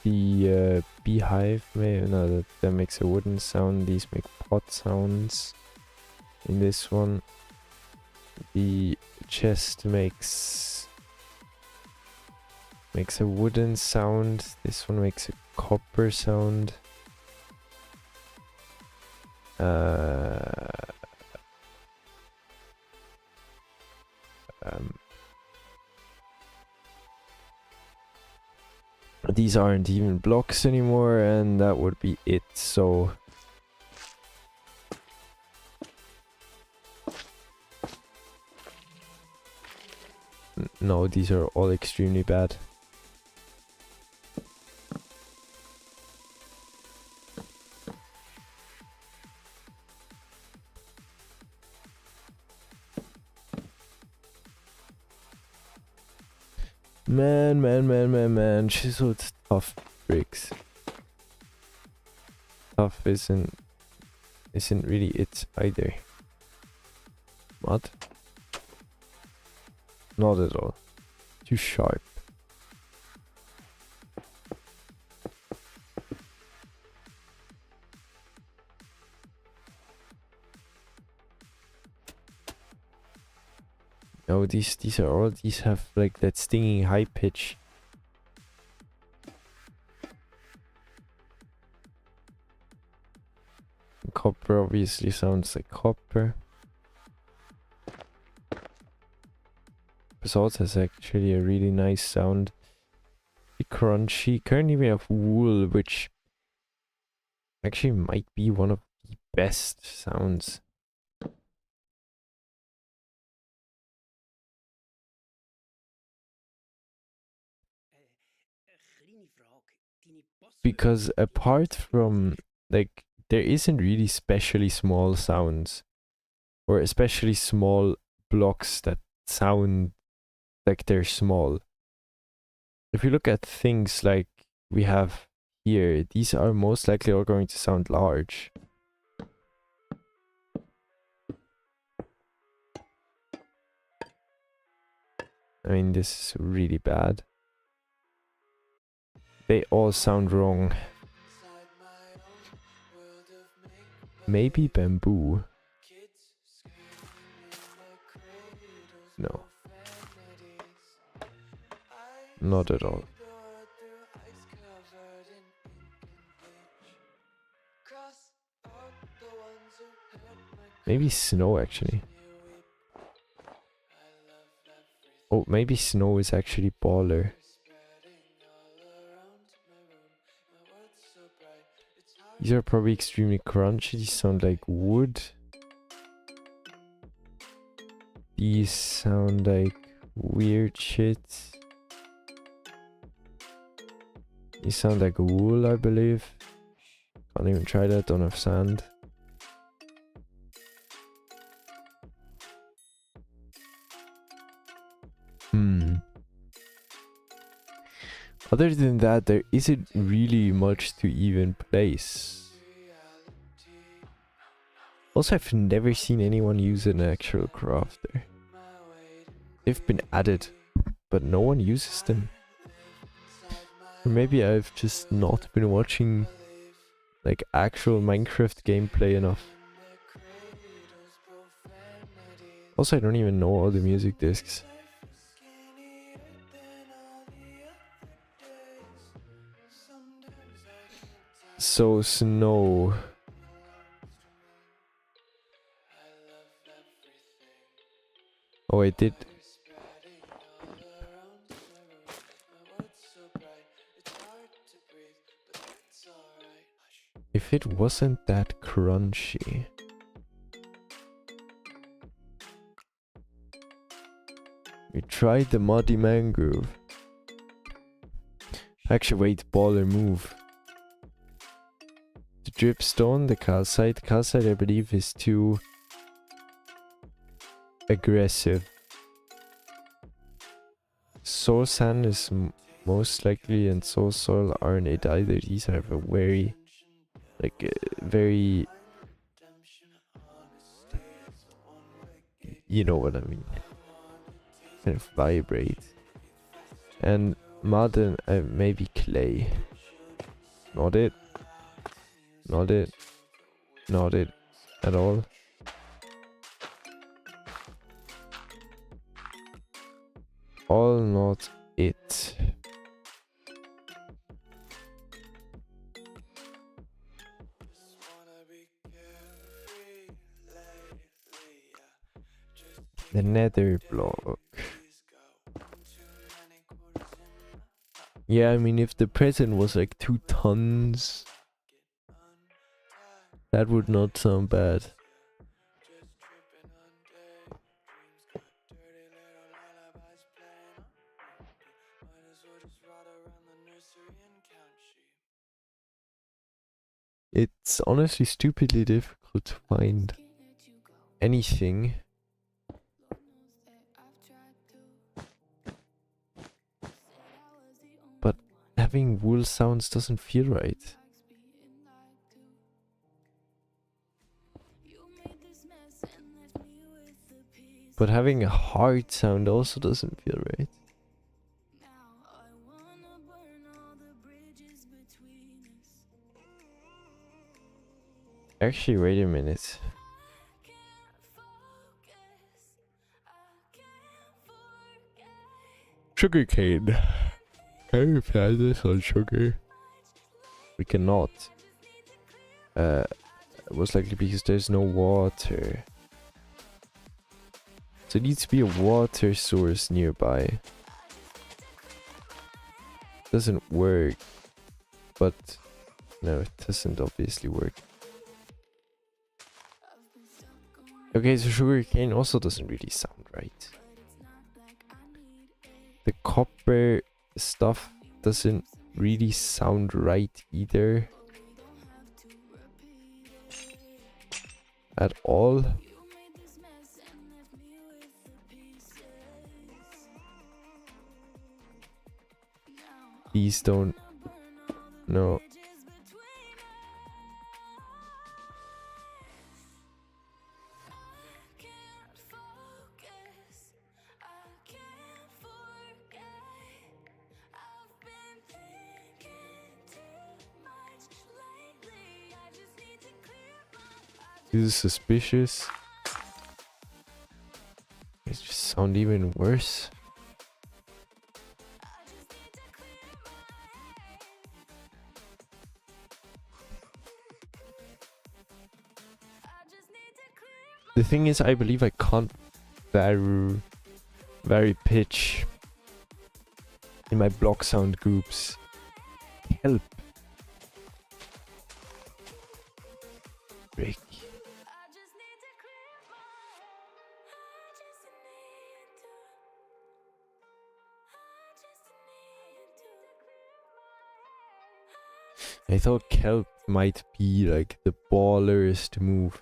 The beehive, no, that makes a wooden sound. These make pot sounds. In this one, the chest makes a wooden sound. This one makes a copper sound. These aren't even blocks anymore, and that would be it. So no, these are all extremely bad. Man, chiseled tough bricks. Tough isn't really it either. Mud? Not at all. Too sharp. No, these have like that stinging high pitch. Copper obviously sounds like copper. Basalt has actually a really nice sound. Crunchy. Currently we have wool, which actually might be one of the best sounds. Because apart from, like, there isn't really specially small sounds, or especially small blocks that sound like they're small. If you look at things like we have here, these are most likely all going to sound large. I mean, this is really bad. They all sound wrong. Maybe bamboo. No. Not at all. Maybe snow actually. Oh, maybe snow is actually baller. These are probably extremely crunchy. These sound like wood. These sound like weird shit. These sound like wool, I believe. Can't even try that, don't have sand. Other than that, there isn't really much to even place. Also, I've never seen anyone use an actual crafter. They've been added, but no one uses them. Or maybe I've just not been watching like actual Minecraft gameplay enough. Also, I don't even know all the music discs. So, snow. Oh, I did. If it wasn't that crunchy. We tried the muddy mangrove. Actually, wait, baller move. The dripstone, the calcite. Calcite, I believe, is too aggressive. Soul sand is most likely, and Soul Soil aren't it either. These have a very, like, very, you know what I mean, kind of vibrate. And Mud and maybe Clay. Not it. Not it. Not it at all. All not it. The nether block. Yeah, I mean, if the present was like 2 tons, that would not sound bad. It's honestly stupidly difficult to find anything. But having wool sounds doesn't feel right. But having a hard sound also doesn't feel right. Actually, wait a minute. Sugarcane. Can we plant this on sugar? We cannot. Most likely because there's no water. So it needs to be a water source nearby. Doesn't work. But no, it doesn't obviously work. Okay, so sugarcane also doesn't really sound right. The copper stuff doesn't really sound right either. At all. These don't. No. This is suspicious. It just sound even worse. The thing is, I believe I can't vary pitch in my block sound groups. Help. Break. I thought kelp might be like the ballerest move.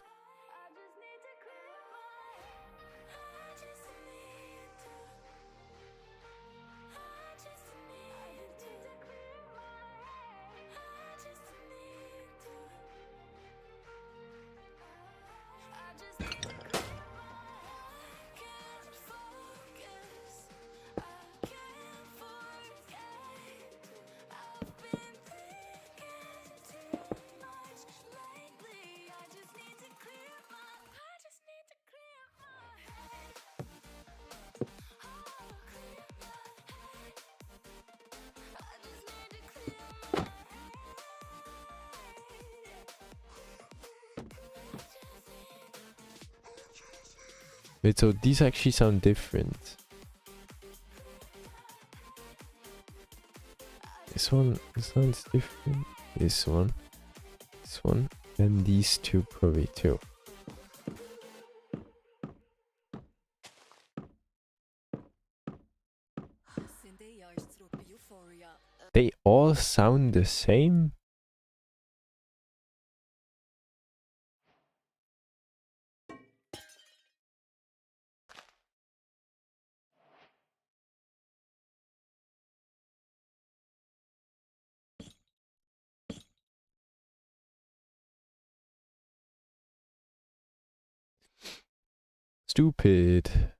Wait, so these actually sound different. This one sounds different. This one, and these two probably too. They all sound the same? Stupid.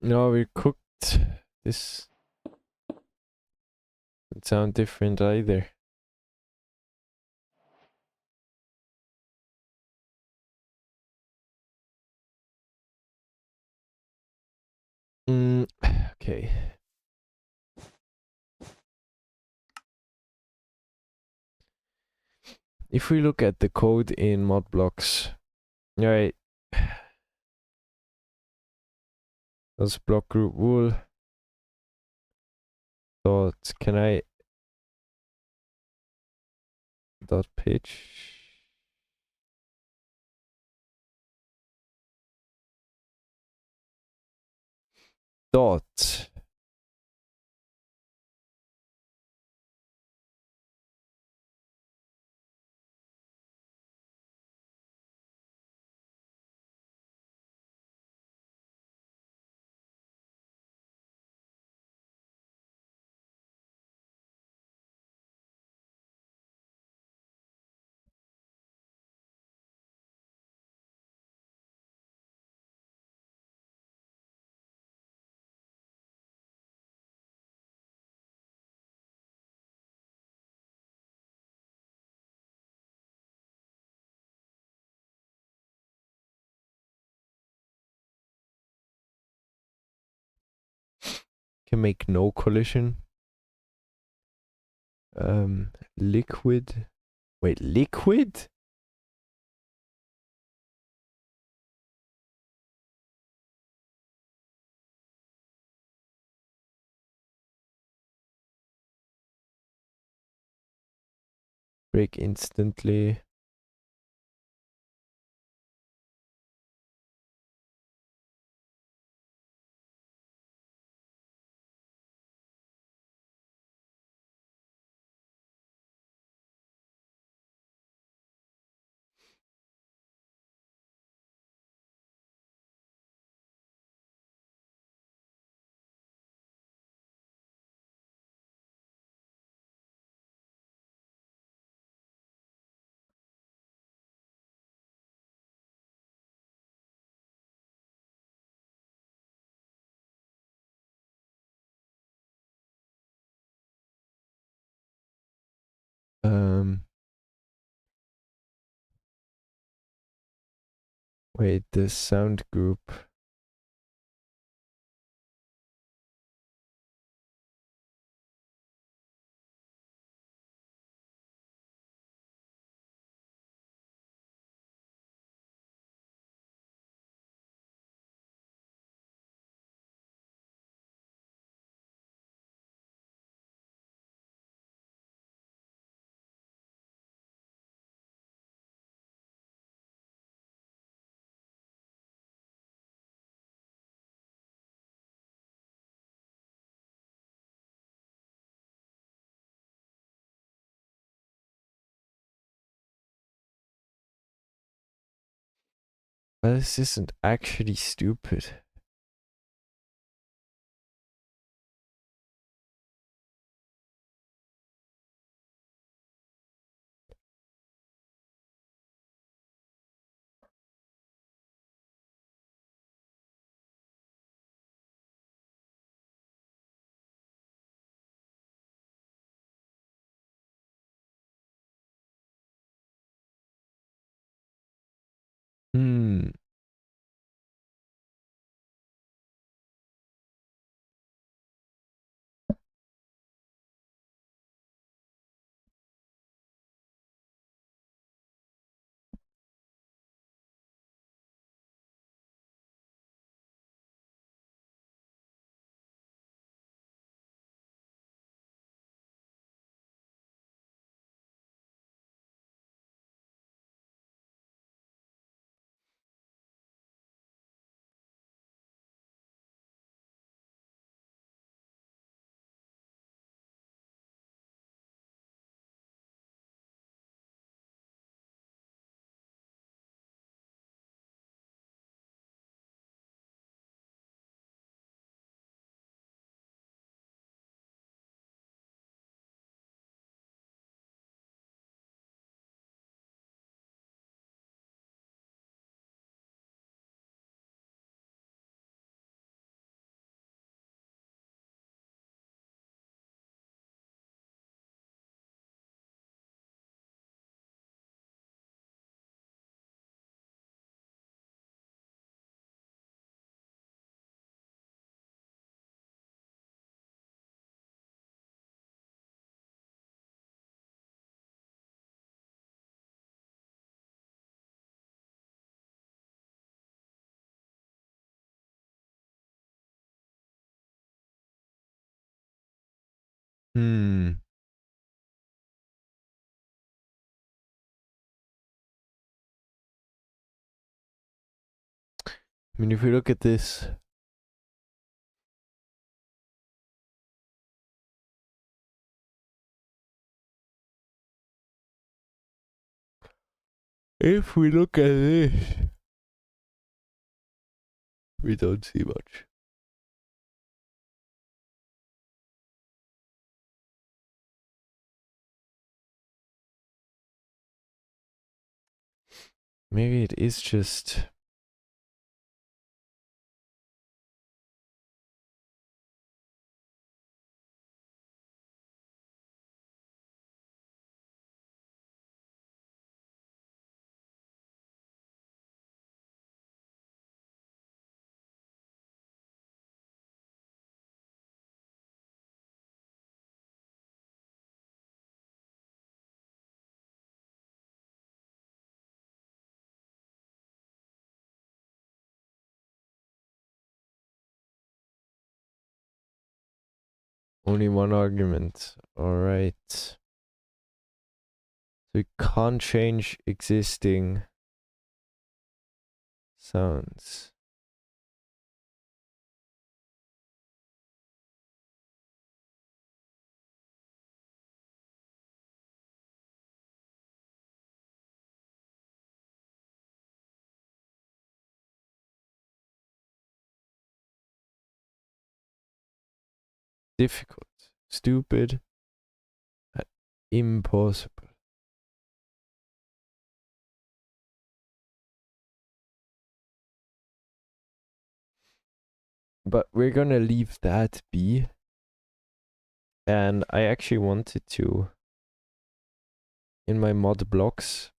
No, we cooked. This doesn't sound different either. Okay. If we look at the code in Modblocks, alright. That's block group wool. Dot, can I dot pitch? Dot. Can make no collision. Liquid. Wait, liquid? Break instantly. Wait, the sound group. Well, this isn't actually stupid. Hmm. Hmm. I mean, if we look at this, if we look at this, we don't see much. Maybe it is just only one argument. Alright. So we can't change existing sounds. Difficult, stupid, and impossible. But we're gonna leave that be. And I actually wanted to, in my mod blocks,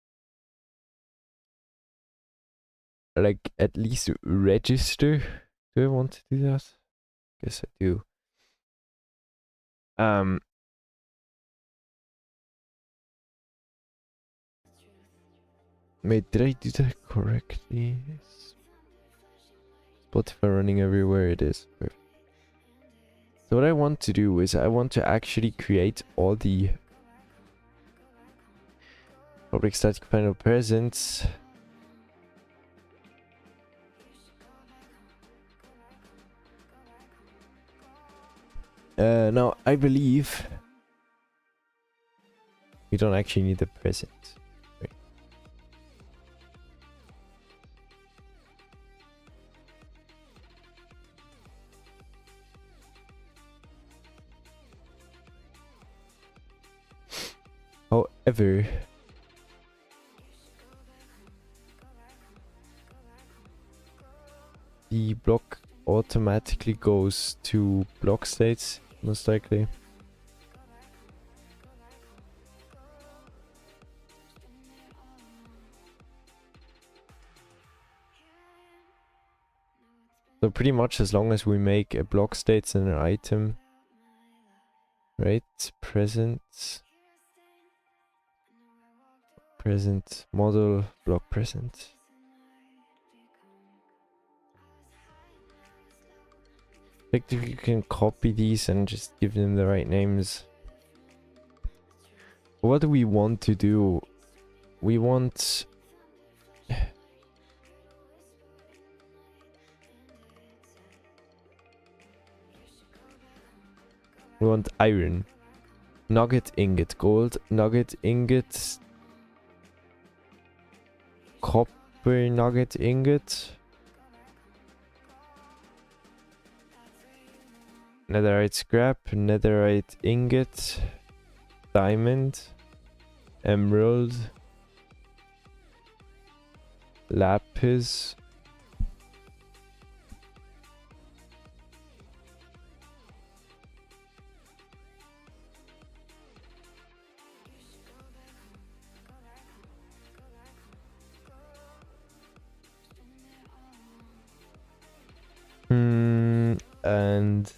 like at least register. Do I want to do that? Guess I do. Wait, did I do that correctly? Spotify running everywhere, it is. Perfect. So what I want to do is I want to actually create all the public static final presents. Now I believe we don't actually need the present. Right. However, the block automatically goes to block states, most likely. So pretty much as long as we make a block states and an item, right? Present model block present. Like if you can copy these and just give them the right names. What do we want to do? We want iron, nugget, ingot, gold, nugget, ingot, copper, nugget, ingot, netherite scrap, netherite ingot, diamond, emerald, lapis, and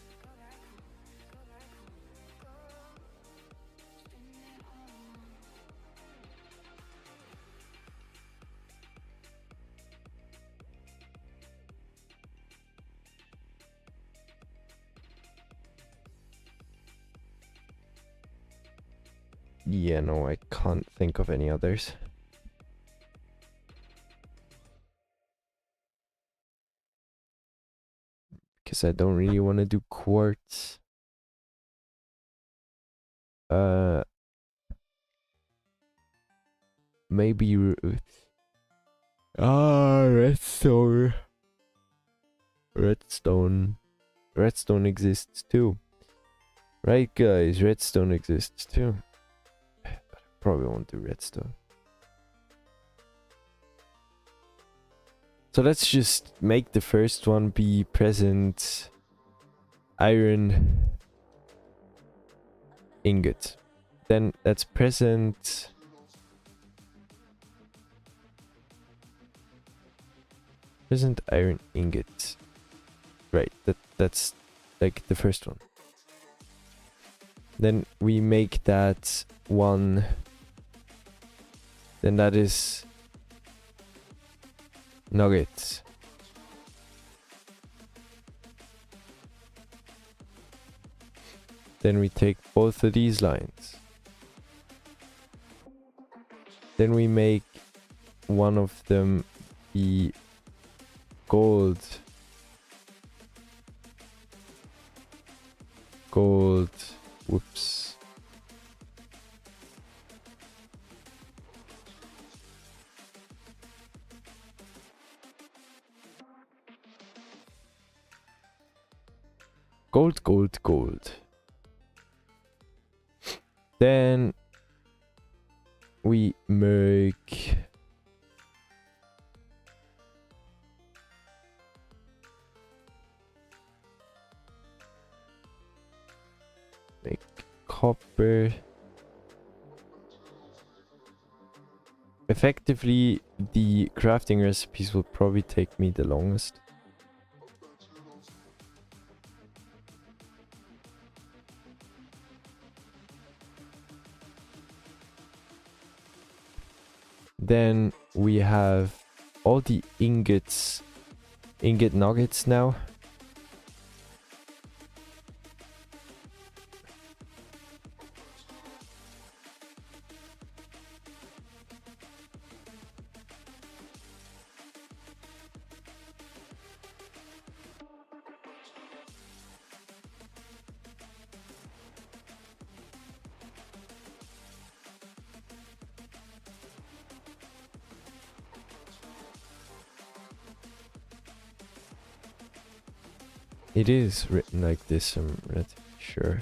Yeah, no, I can't think of any others. Because I don't really want to do quartz. Maybe redstone. Redstone exists too. Right, guys, redstone exists too. But I probably won't do redstone. So let's just make the first one be present iron ingot. Then that's present iron ingot. Right, that's like the first one. Then we make that one. Then that is nuggets. Then we take both of these lines. Then we make one of them be gold. Whoops. Gold. Then we make copper. Effectively, the crafting recipes will probably take me the longest. Then we have all the ingot nuggets now. It is written like this, I'm relatively sure.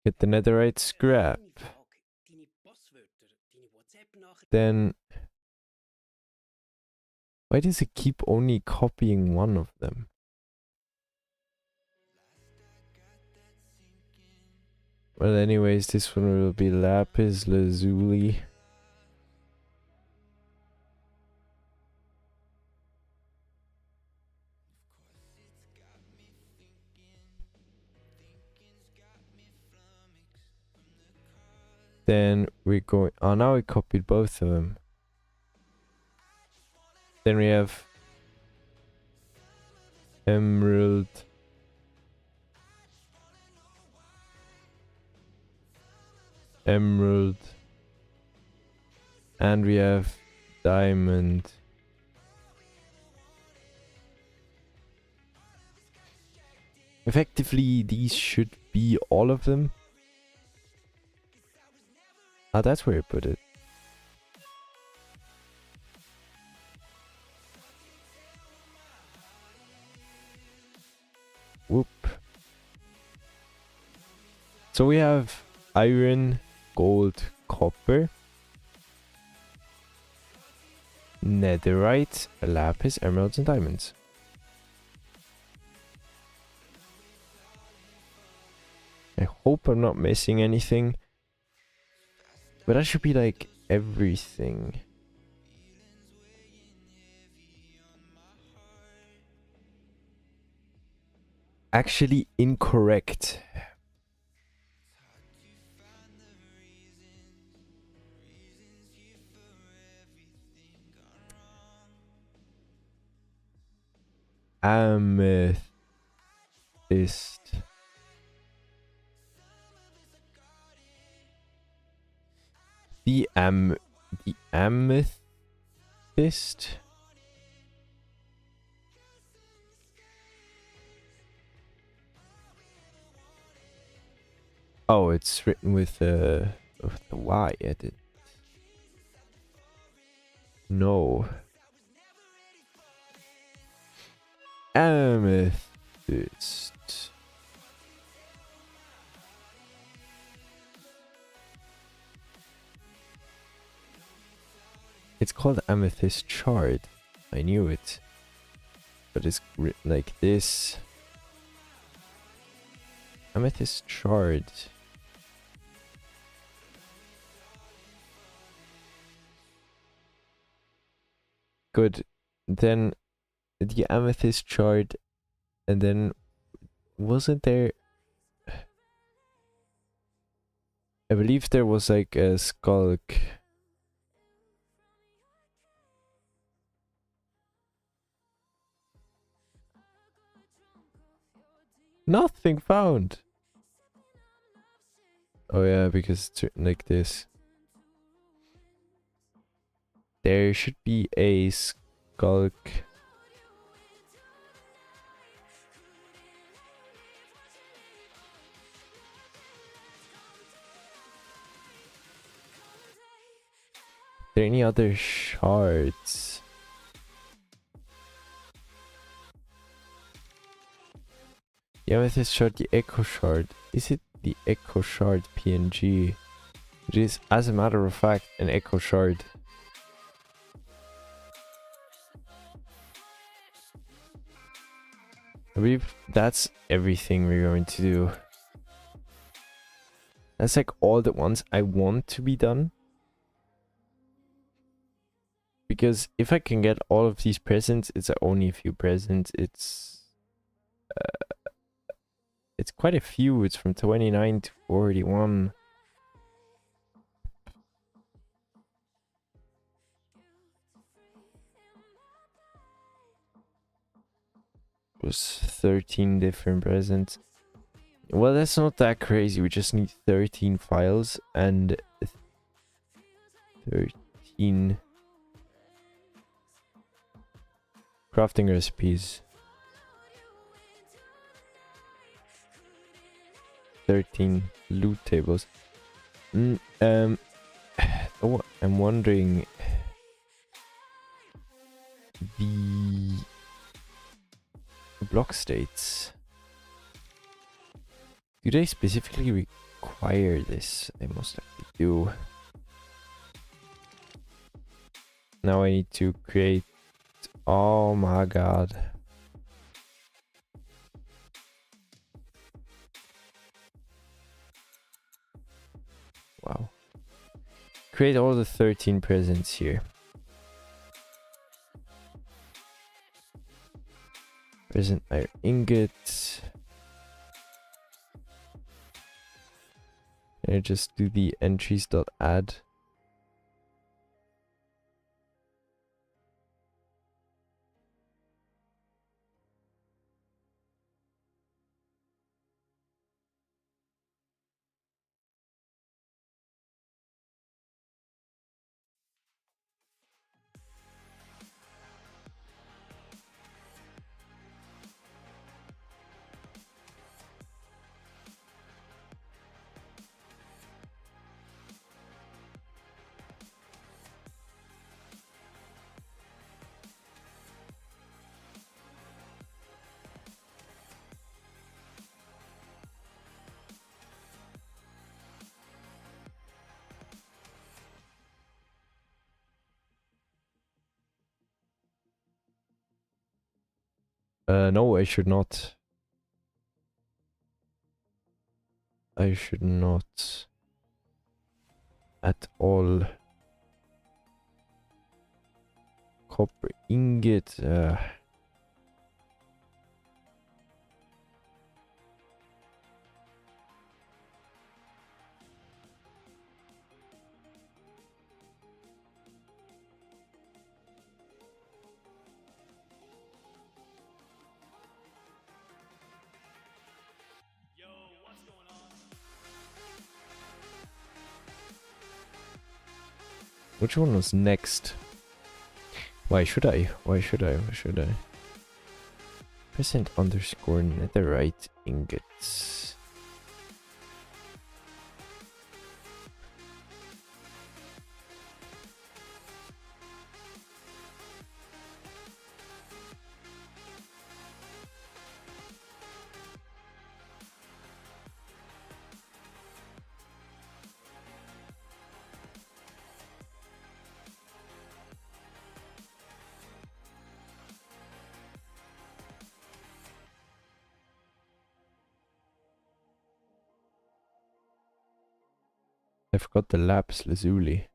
Get the netherite scrap. Eine Frage. Deine Passwörter, deine WhatsApp-Nachrichten. Then why does it keep only copying one of them? Well, anyways, this one will be lapis lazuli. Then we're going. Oh, now we copied both of them. Then we have emerald. And we have diamond. Effectively, these should be all of them. Ah, that's where I put it. Whoop. So we have iron, gold, copper, netherite, lapis, emeralds, and diamonds. I hope I'm not missing anything. But that should be like everything. Actually incorrect. Amethyst. The amethyst. Oh, it's written with the Y at it. No. Amethyst. It's called Amethyst Shard. I knew it. But it's written like this. Amethyst Shard. Good. Then the Amethyst Shard, and then wasn't there? I believe there was like a skulk. Nothing found. Oh yeah, because it's written like this. There should be a skulk. Are there any other shards? The Amethyst Shard, the Echo Shard. Is it the Echo Shard PNG? It is, as a matter of fact, an Echo Shard. I believe that's everything we're going to do. That's like all the ones I want to be done. Because if I can get all of these presents, it's only a few presents. It's quite a few. It's from 29 to 41. It was 13 different presents. Well, that's not that crazy. We just need 13 files and 13 crafting recipes. 13 loot tables. Oh, I'm wondering the block states. Do they specifically require this? They most likely do. Now I need to create. Oh my god. Wow. Create all the 13 presents here. Present iron ingot. And I just do the entries.add. No, I should not. I should not. At all. Copper ingot. Which one was next? Why should I? Why should I? Why should I? Present underscore netherite ingots. I forgot the lapis lazuli.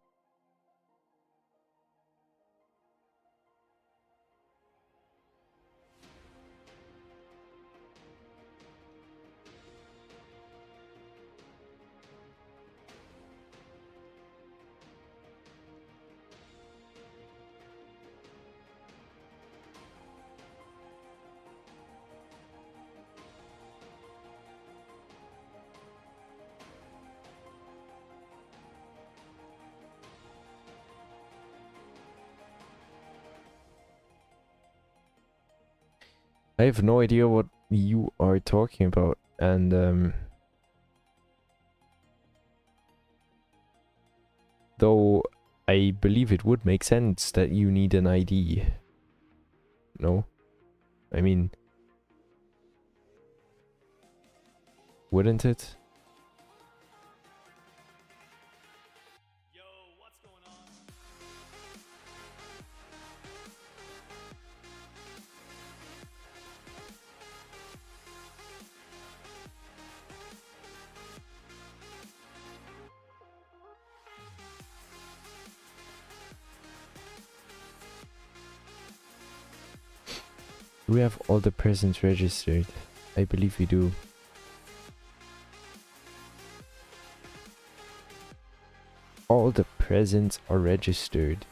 I have no idea what you are talking about, and though I believe it would make sense that you need an ID. No? I mean, wouldn't it? We have all the presents registered. I believe we do. All the presents are registered.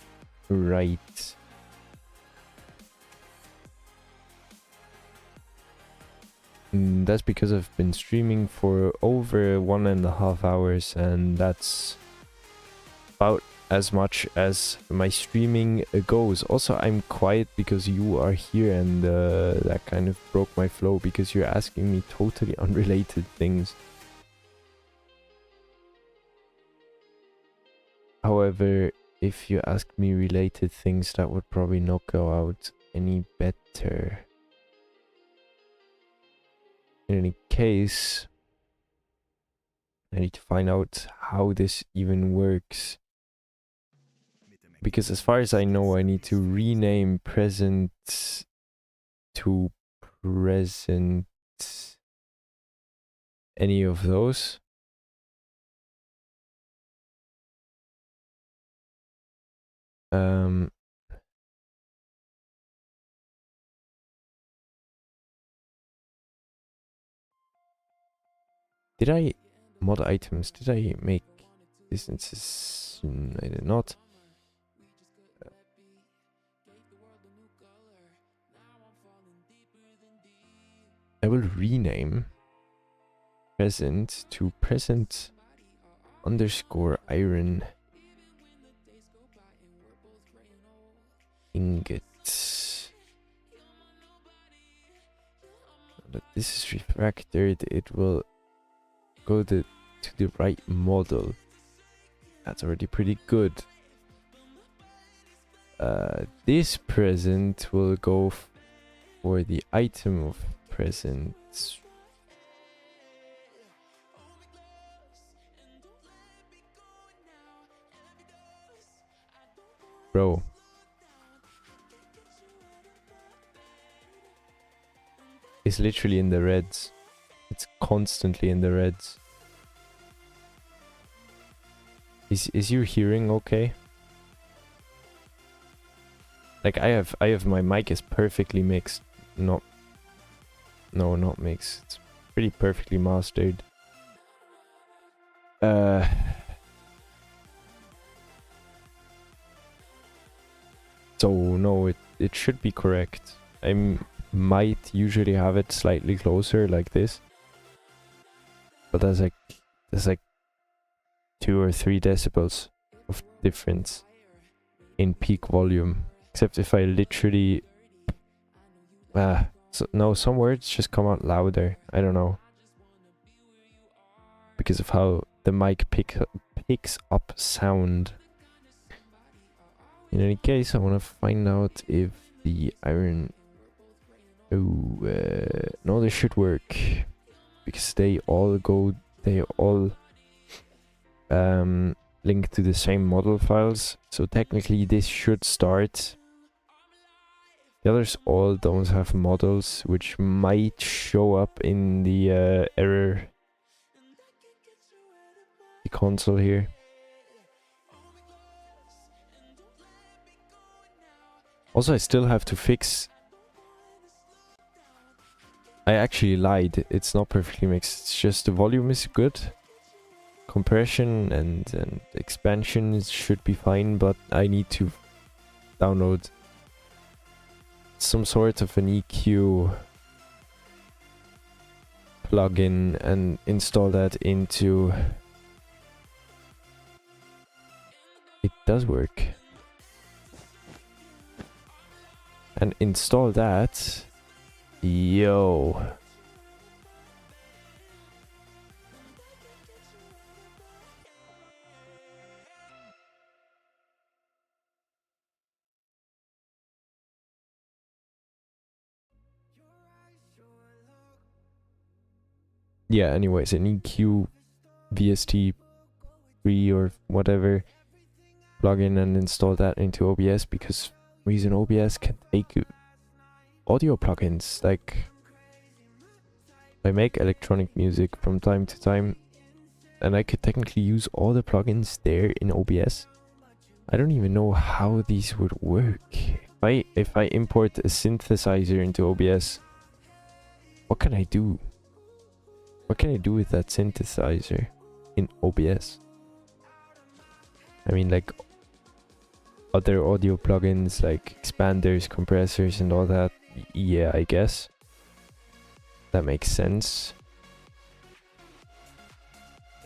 Right. That's because I've been streaming for over 1.5 hours, and that's about as much as my streaming goes. Also, I'm quiet because you are here, and that kind of broke my flow because you're asking me totally unrelated things. However, if you asked me related things, that would probably not go out any better. In any case, I need to find out how this even works. Because as far as I know, I need to rename present to present any of those. Did I mod items? Did I make distances? I did not. I will rename present to present underscore iron ingots. Now that this is refactored, it will go to the right model. That's already pretty good. This present will go for the item of presents. Bro. It's literally in the reds. It's constantly in the reds. Is your hearing okay? Like I have my mic is perfectly mixed. Not mixed. It's pretty perfectly mastered. So no, it should be correct. I might usually have it slightly closer like this, but there's like 2 or 3 decibels of difference. in peak volume. Except if I literally... no, some words just come out louder. I don't know. Because of how the mic picks up sound. In any case, I want to find out if the iron... no, this should work. Because they all link to the same model files. So technically this should start. The others all don't have models, which might show up in the error, the console here. Also, I still have to fix... I actually lied. It's not perfectly mixed. It's just the volume is good. Compression and expansion should be fine, but I need to download some sort of an EQ plugin and install that into... It does work. And install that. Yo. Yeah, anyways, an EQ VST 3 or whatever plugin and install that into OBS, because reason OBS can take audio plugins. Like, I make electronic music from time to time, and I could technically use all the plugins there in OBS. I don't even know how these would work. If I import a synthesizer into OBS, what can I do? What can I do with that synthesizer in OBS? I mean, like other audio plugins like expanders, compressors and all that. Yeah, I guess that makes sense.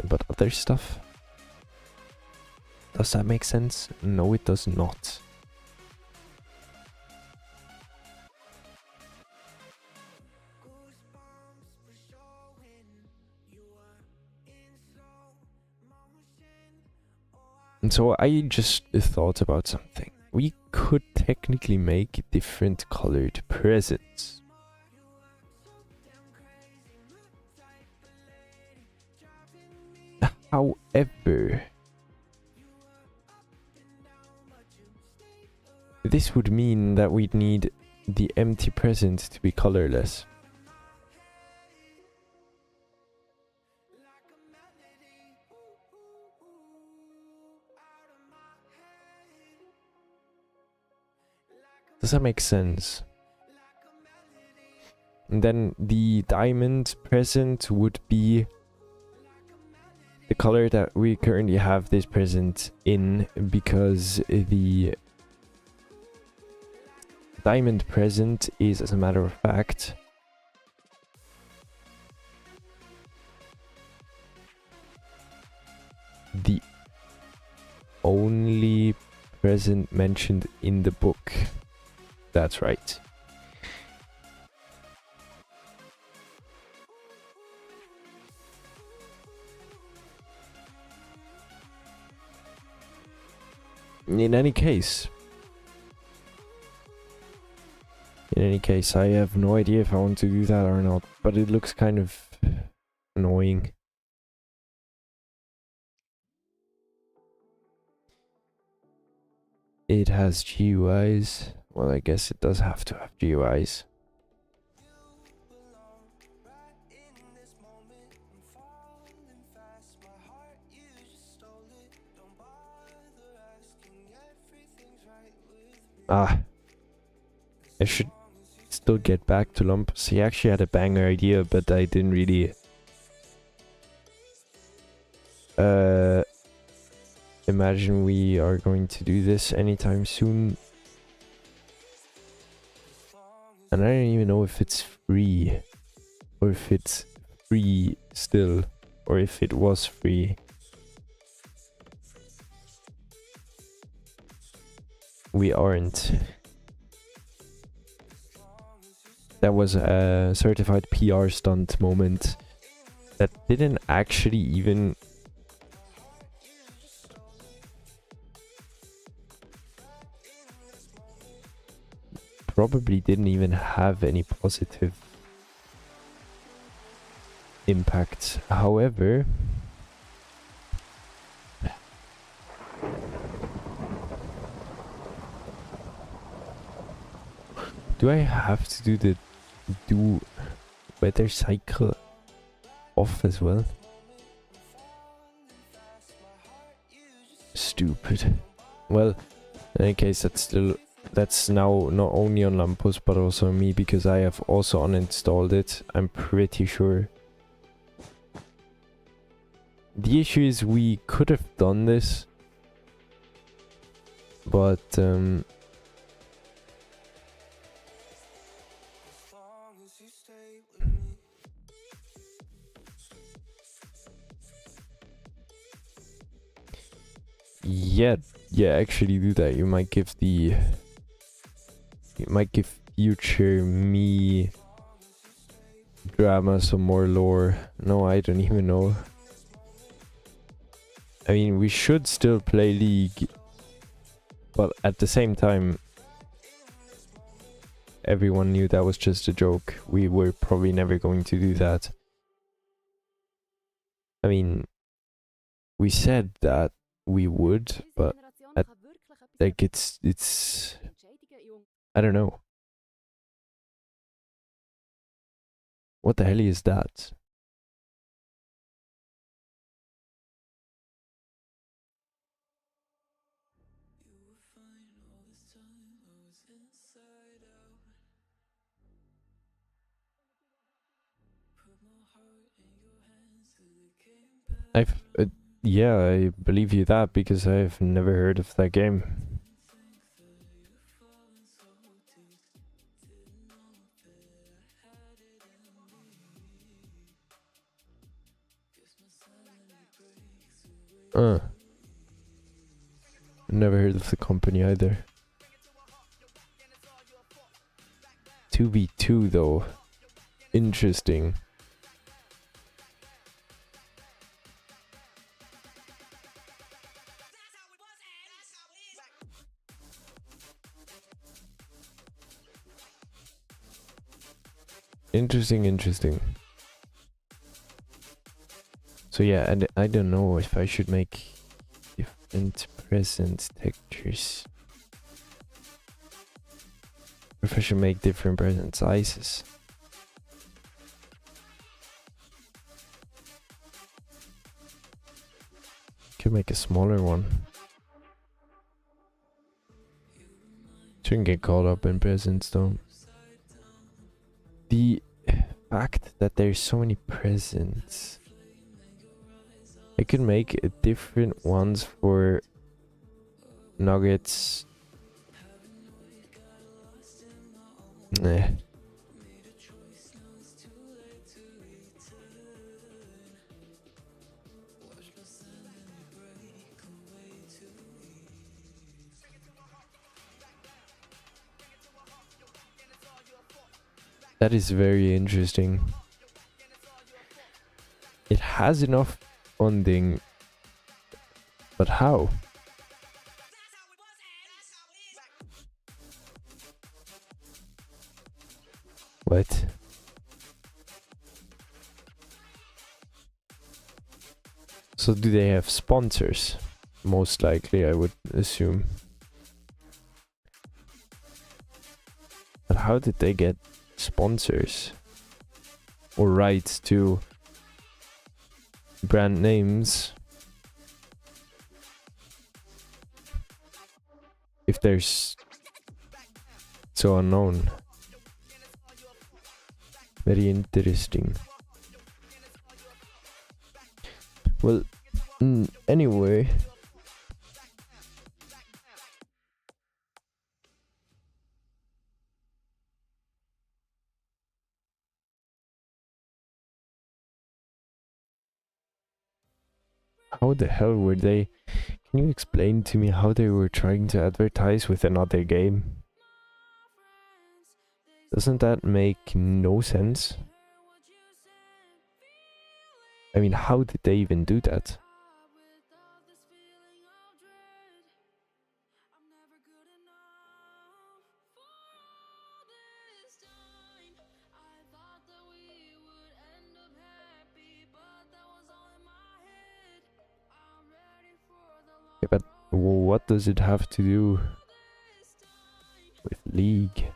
But other stuff? Does that make sense? No, it does not. And so I just thought about something. We could technically make different colored presents. However, this would mean that we'd need the empty present to be colorless. Does that make sense? And then the diamond present would be the color that we currently have this present in, because the diamond present is, as a matter of fact, the only present mentioned in the book. That's right. In any case, I have no idea if I want to do that or not, but it looks kind of annoying. It has GUIs. Well, I guess it does have to have GUIs. I should still get back to Lumpus. He actually had a banger idea, but I didn't really imagine we are going to do this anytime soon. And I don't even know if it's free, or if it's free still, or if it was free. we aren't. That was a certified PR stunt moment that didn't actually even probably didn't even have any positive impact. However, do I have to do weather cycle off as well? Stupid. Well, in any case, that's now not only on Lampus but also on me, because I have also uninstalled it, I'm pretty sure. The issue is we could have done this, but yeah, actually do that. You might give future me drama some more lore. No, I don't even know. I mean, we should still play League, but at the same time, everyone knew that was just a joke. We were probably never going to do that. I mean, we said that we would, but like it's I don't know. What the hell is that? Yeah, I believe you that, because I've never heard of that game. Never heard of the company either. 2v2 though. Interesting. Interesting. So yeah, and I don't know if I should make different presence textures. Or if I should make different present sizes. Could make a smaller one. Shouldn't get caught up in presents though. The fact that there's so many presents, I could make different ones for nuggets. Nah. That is very interesting. It has enough funding, but how? What? So do they have sponsors? Most likely, I would assume. But how did they get sponsors or rights to brand names if there's so unknown? Very interesting. Well, anyway, how the hell were they? Can you explain to me how they were trying to advertise with another game? Doesn't that make no sense? I mean, how did they even do that? Yeah, but what does it have to do with League?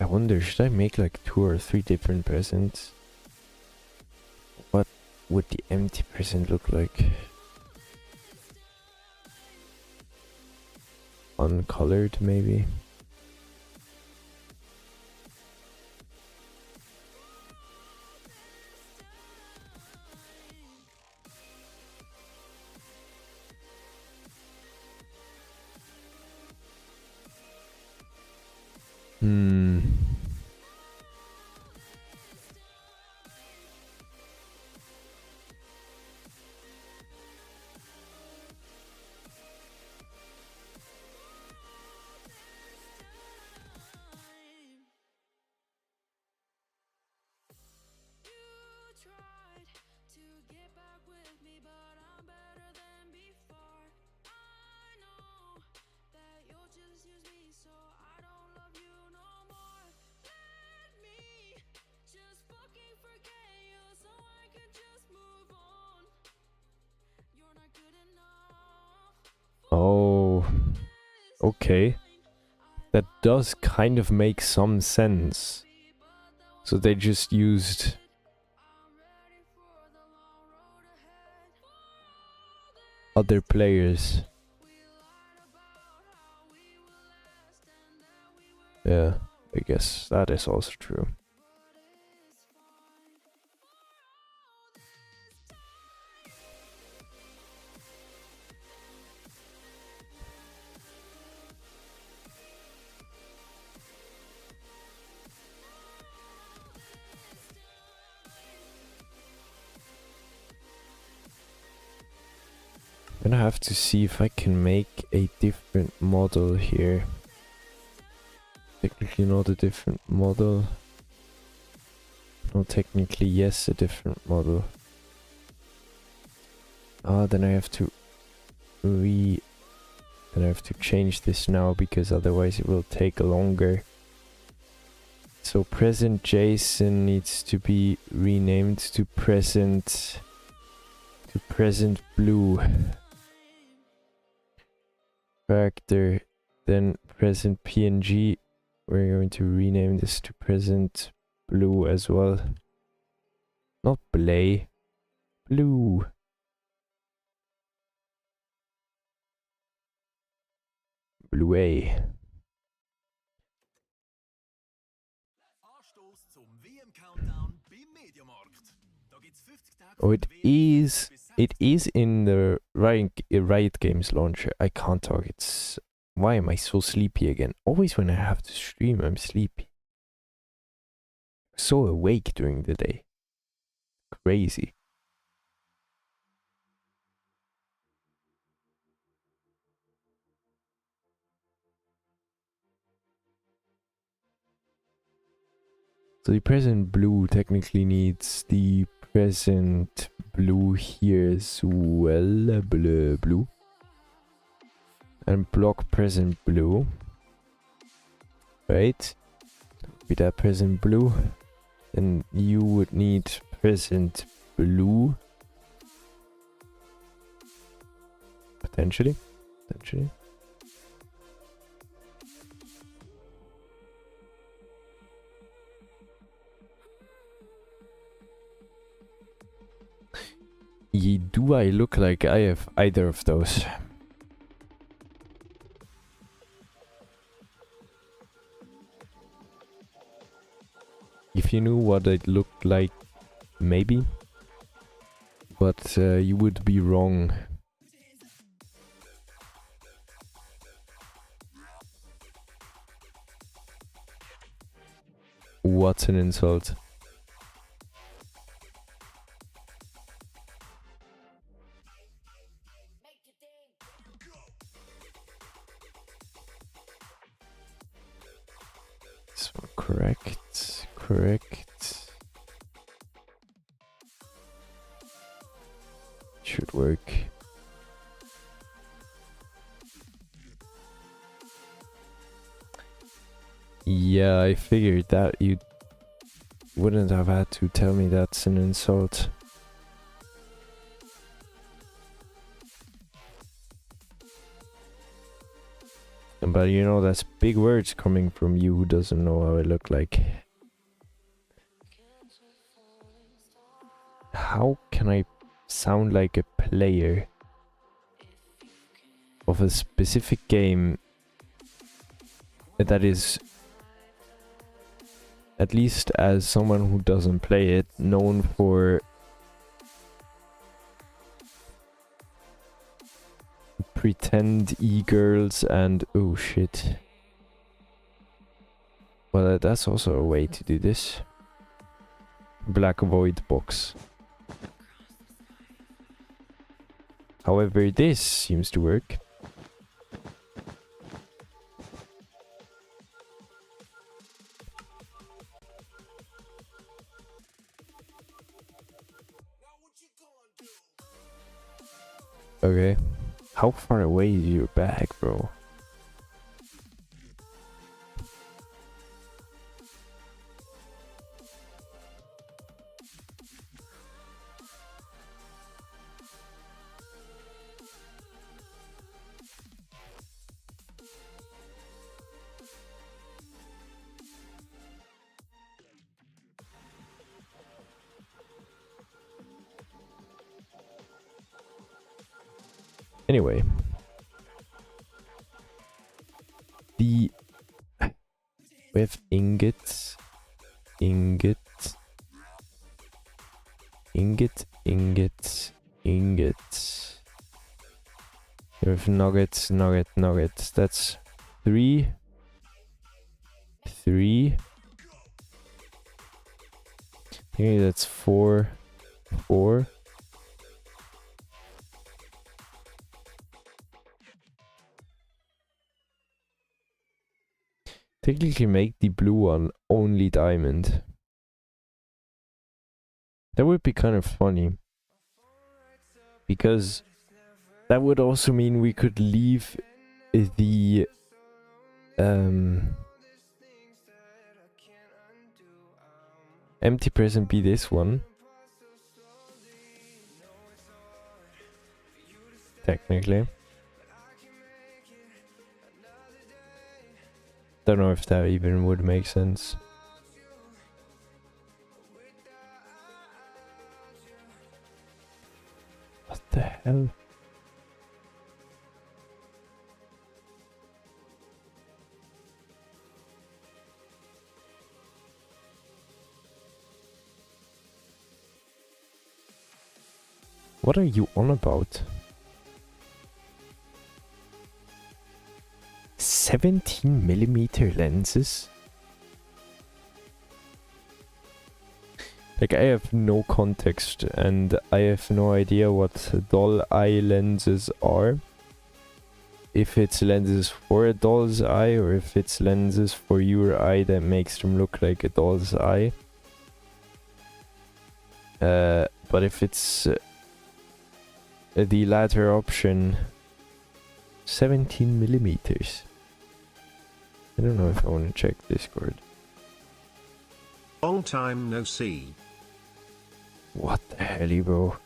I wonder, should I make like 2 or 3 different presents? What would the empty present look like? Uncolored, maybe? Oh, okay. That does kind of make some sense. So they just used other players. Yeah, I guess that is also true. I'm gonna have to see if I can make a different model here. Technically not a different model. No, technically yes, a different model. Then I have to change this now because otherwise it will take longer. So present Jason needs to be renamed to present blue. Character, then present PNG. We're going to rename this to present blue as well. Not Blay, blue. Blue A. Oh, it is in the Riot Games launcher. I can't talk. Why am I so sleepy again? Always when I have to stream, I'm sleepy. So awake during the day. Crazy. So the present blue technically needs the present blue here as well. Blue. And block present blue. Right? With that present blue. Then you would need present blue. Potentially. Do I look like I have either of those? If you knew what it looked like, maybe. But you would be wrong. What's an insult? So correct, correct. Should work. Yeah, I figured that you wouldn't have had to tell me that's an insult. But you know, that's big words coming from you who doesn't know how I look like. How can I sound like a player of a specific game that is, at least as someone who doesn't play it, known for pretend e-girls and oh shit. Well, that's also a way to do this. Black void box. However, this seems to work. Okay. How far away is your bag, bro? Anyway, we have ingots, ingot, ingot, ingot, ingot. We have nuggets, nugget, nuggets. That's 3, 3. I think that's 4, 4. Technically make the blue one only diamond. That would be kind of funny. Because that would also mean we could leave the empty present be this one. Technically. Don't know if that even would make sense. What the hell? What are you on about? 17mm lenses? Like, I have no context and I have no idea what doll eye lenses are. If it's lenses for a doll's eye or if it's lenses for your eye that makes them look like a doll's eye. But if it's the latter option, 17mm. I don't know if I want to check Discord. Long time no see. What the hell, bro?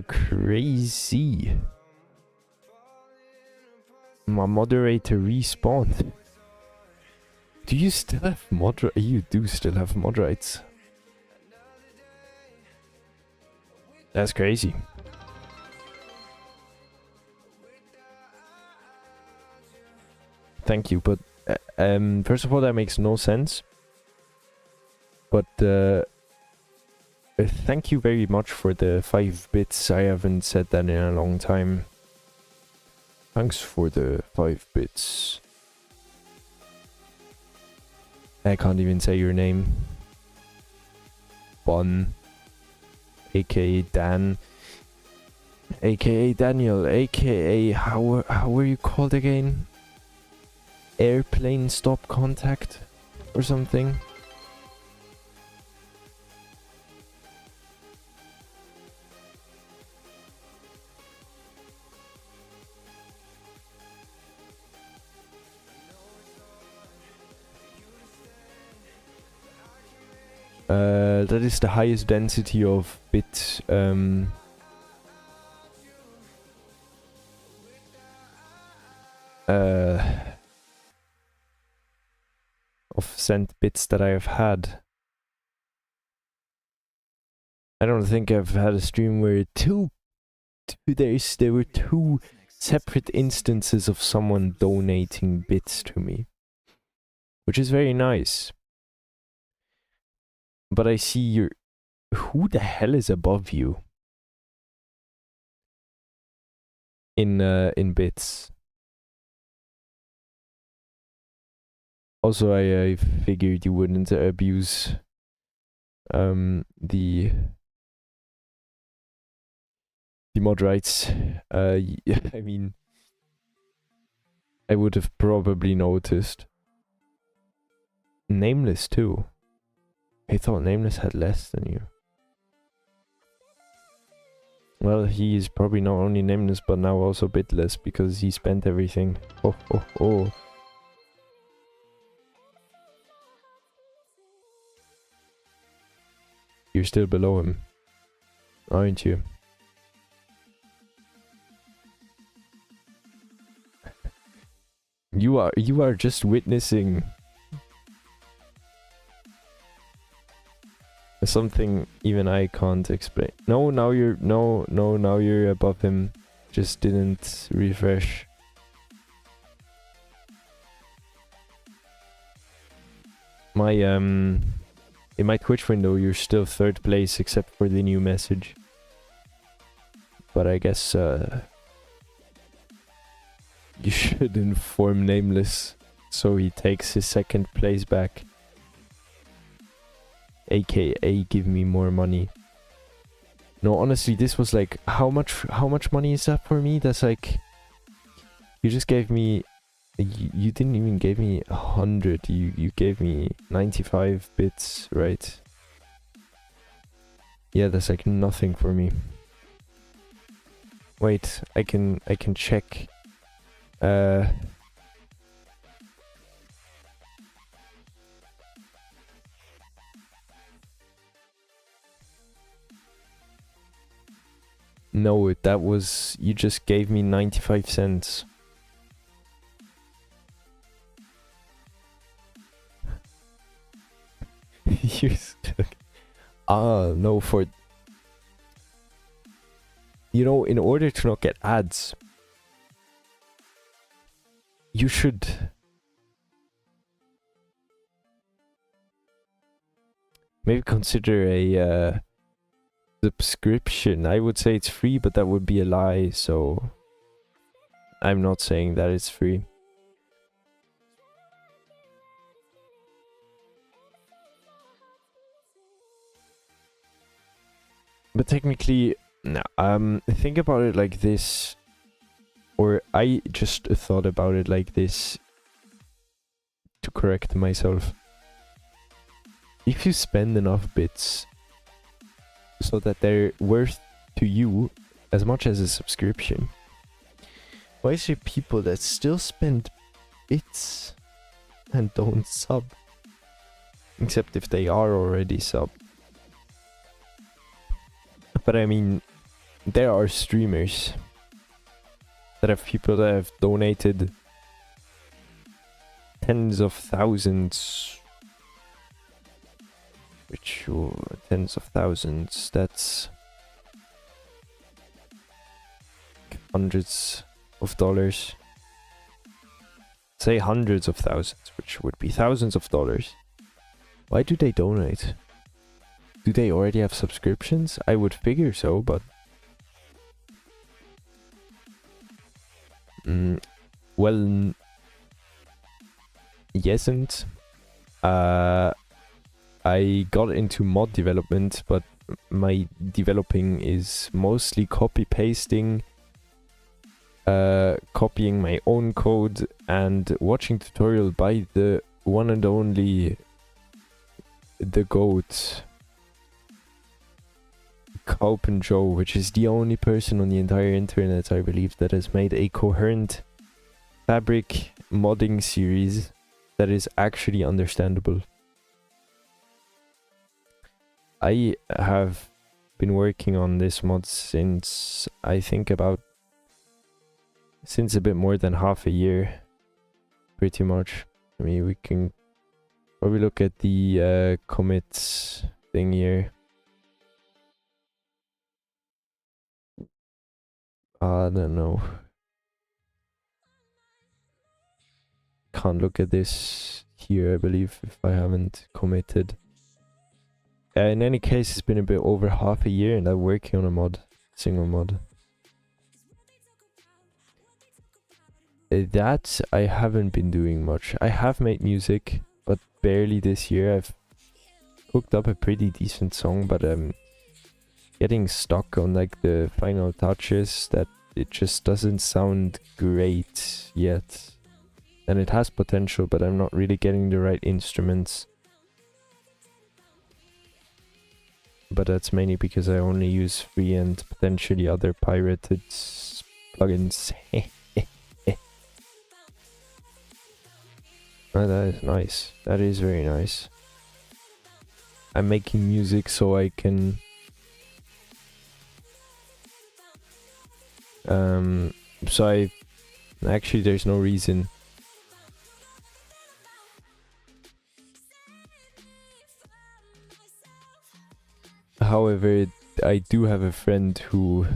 Crazy. My moderator respawned. Do you still have You do still have mod rights. That's crazy. Thank you, but first of all, that makes no sense. But Thank you very much for the 5 bits. I haven't said that in a long time. Thanks for the 5 bits. I can't even say your name. Bun. AKA Dan. AKA Daniel. AKA how were you called again? Airplane stop contact or something? That is the highest density of bit of sent bits that I have had. I don't think I've had a stream where there were 2 separate instances of someone donating bits to me, which is very nice. But I see who the hell is above you in bits? Also, I figured you wouldn't abuse the mod rights. I mean, I would have probably noticed. Nameless too. I thought Nameless had less than you. Well, he is probably not only Nameless, but now also bitless, because he spent everything. Oh, oh, oh. You're still below him, aren't you? You are just witnessing something even I can't explain. No, now you're now you're above him. Just didn't refresh. My in my Twitch window you're still 3rd place except for the new message. But I guess you should inform Nameless so he takes his 2nd place back. AKA give me more money. No, honestly, this was like how much money is that for me? That's like, you just gave me, you didn't even give me 100. You gave me 95 bits, right? Yeah, that's like nothing for me. Wait, I can check. No, that was, you just gave me 95 cents. No, for, you know, in order to not get ads, you should maybe consider a subscription. I would say it's free, but that would be a lie, so I'm not saying that it's free. But technically, think about it like this, or I just thought about it like this to correct myself. If you spend enough bits so that they're worth to you as much as a subscription, why is there people that still spend bits and don't sub? Except if they are already sub. But I mean, there are streamers that have people that have donated tens of thousands, which, tens of thousands, that's hundreds of dollars. Say hundreds of thousands, which would be thousands of dollars. Why do they donate? Do they already have subscriptions? I would figure so, but well, yesn't. I got into mod development, but my developing is mostly copy pasting, copying my own code, and watching tutorial by the one and only the GOAT, Kaupen Joe, which is the only person on the entire internet, I believe, that has made a coherent Fabric modding series that is actually understandable. I have been working on this mod since, I think, since a bit more than half a year, pretty much. I mean, we can probably look at the commits thing here. I don't know. Can't look at this here, I believe, if I haven't committed. In any case, it's been a bit over half a year and I'm working on a mod, single mod. That I haven't been doing much. I have made music, but barely this year. I've hooked up a pretty decent song, but getting stuck on like the final touches that it just doesn't sound great yet. And it has potential, but I'm not really getting the right instruments. But that's mainly because I only use free and potentially other pirated plugins. Oh, that is nice. That is very nice. I'm making music so I can actually there's no reason. However, I do have a friend who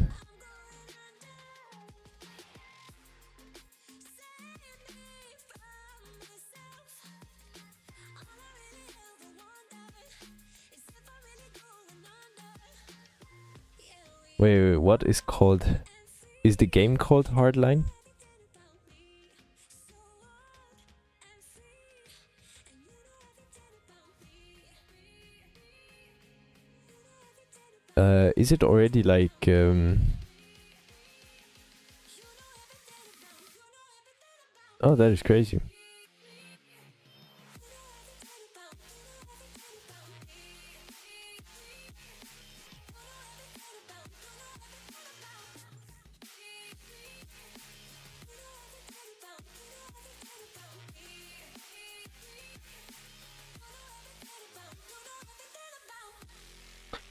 wait, what is called? Is the game called Hardline? Is it already like oh, that is crazy.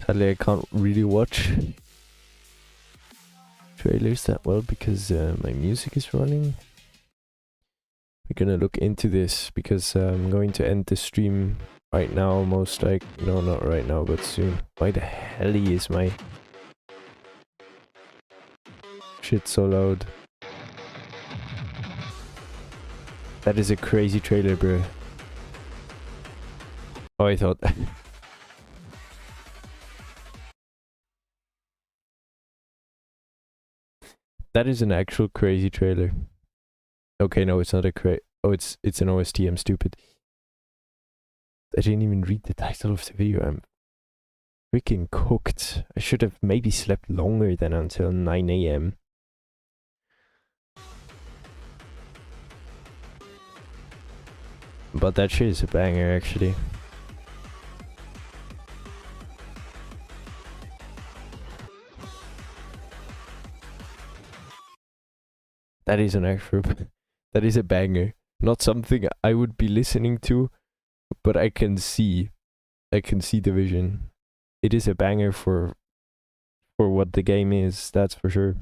Sadly, I can't really watch trailers that well because my music is running. We're gonna look into this because I'm going to end the stream right now, most like, no, not right now, but soon. Why the hell is my shit so loud? That is a crazy trailer, bro. Oh, I thought that is an actual crazy trailer. Okay, no, it's not a oh, it's an OST. I'm stupid. I didn't even read the title of the video. I'm freaking cooked. I should have maybe slept longer than until 9 AM. But that shit is a banger, actually. That is an actual... that is a banger. Not something I would be listening to, but I can see the vision. It is a banger for what the game is, that's for sure.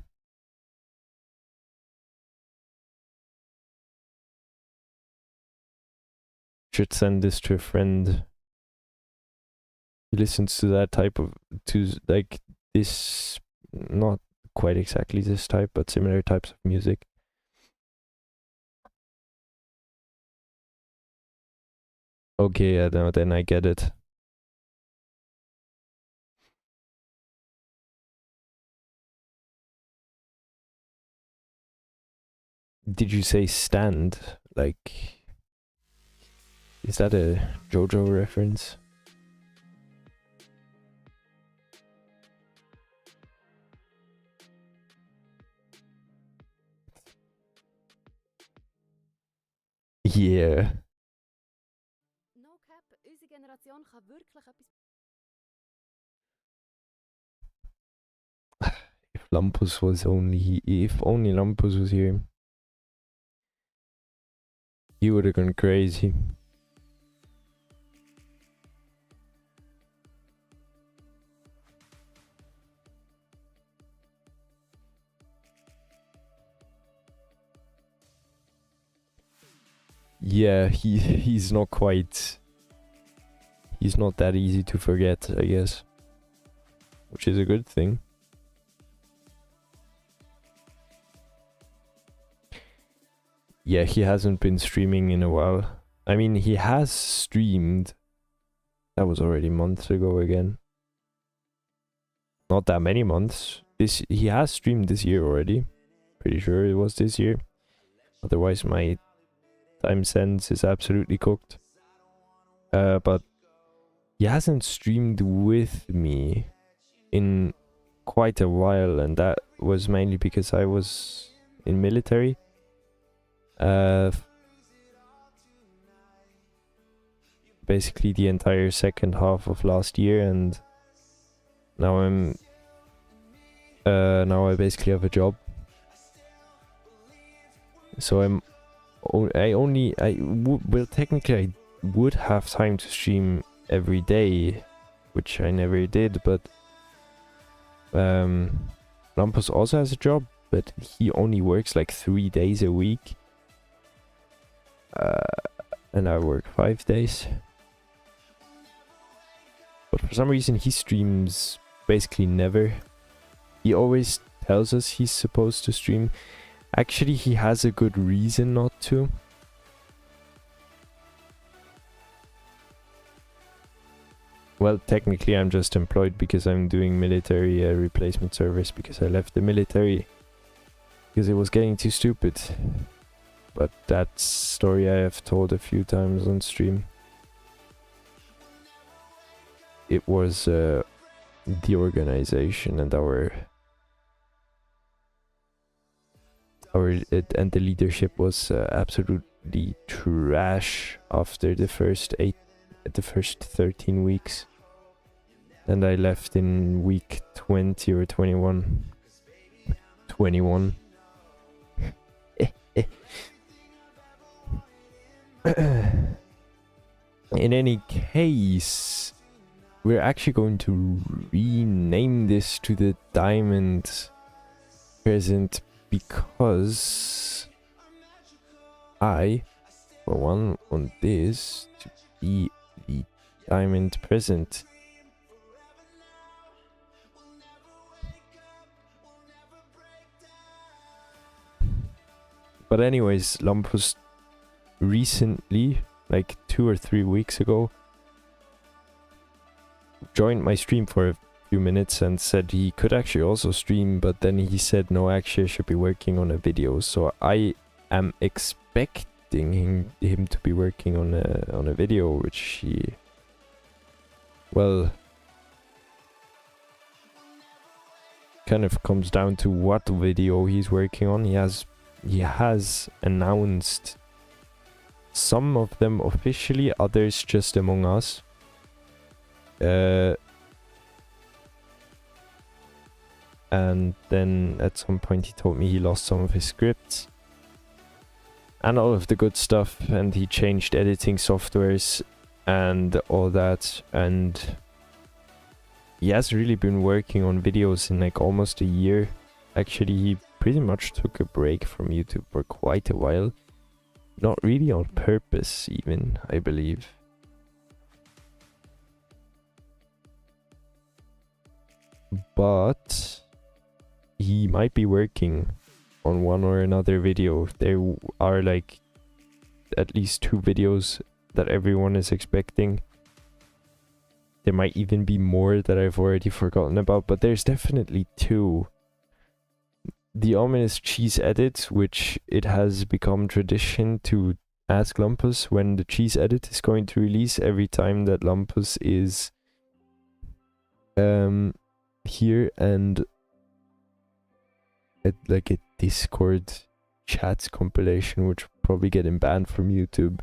Should send this to a friend who listens to that type of, to like this, not quite exactly this type, but similar types of music. Okay, yeah, no, then I get it. Did you say stand? Like, is that a JoJo reference? Yeah. No cap, unsere Generation kann wirklich etwas. If Lampus was only if only Lampus was here, he would have gone crazy. Yeah, he's not quite. He's not that easy to forget, I guess, which is a good thing. Yeah, he hasn't been streaming in a while. I mean, he has streamed. That was already months ago again. Not that many months. He has streamed this year already. Pretty sure it was this year. Otherwise, my time sense is absolutely cooked. But he hasn't streamed with me in quite a while, and that was mainly because I was in military. Basically the entire second half of last year, and now I basically have a job. So technically I would have time to stream every day, which I never did, but Lampus also has a job, but he only works like 3 days a week. And I work 5 days. But for some reason he streams basically never. He always tells us he's supposed to stream. Actually, he has a good reason not to. Well, technically I'm just employed because I'm doing military replacement service, because I left the military because it was getting too stupid. But that story I have told a few times on stream. It was the organization and and the leadership was absolutely trash after the first 13 weeks. And I left in week 20 or 21. 21. In any case, we're actually going to rename this to the Diamond Present because I, for one, want this to be the Diamond Present. But anyways, Lampus recently, like 2 or 3 weeks ago, joined my stream for a few minutes and said he could actually also stream, but then he said no, actually I should be working on a video. So I am expecting him to be working on a video, which he, well, kind of comes down to what video he's working on. He has announced some of them officially, others just among us. And then at some point he told me he lost some of his scripts and all of the good stuff, and he changed editing softwares and all that, and he has really been working on videos in like almost a year. Actually, he pretty much took a break from YouTube for quite a while. Not really on purpose even, I believe. But he might be working on one or another video. There are like at least 2 videos that everyone is expecting. There might even be more that I've already forgotten about, but there's definitely 2 the ominous cheese edit, which it has become tradition to ask Lumpus when the cheese edit is going to release every time that Lumpus is here and at like a Discord chats compilation, which will probably get him banned from YouTube.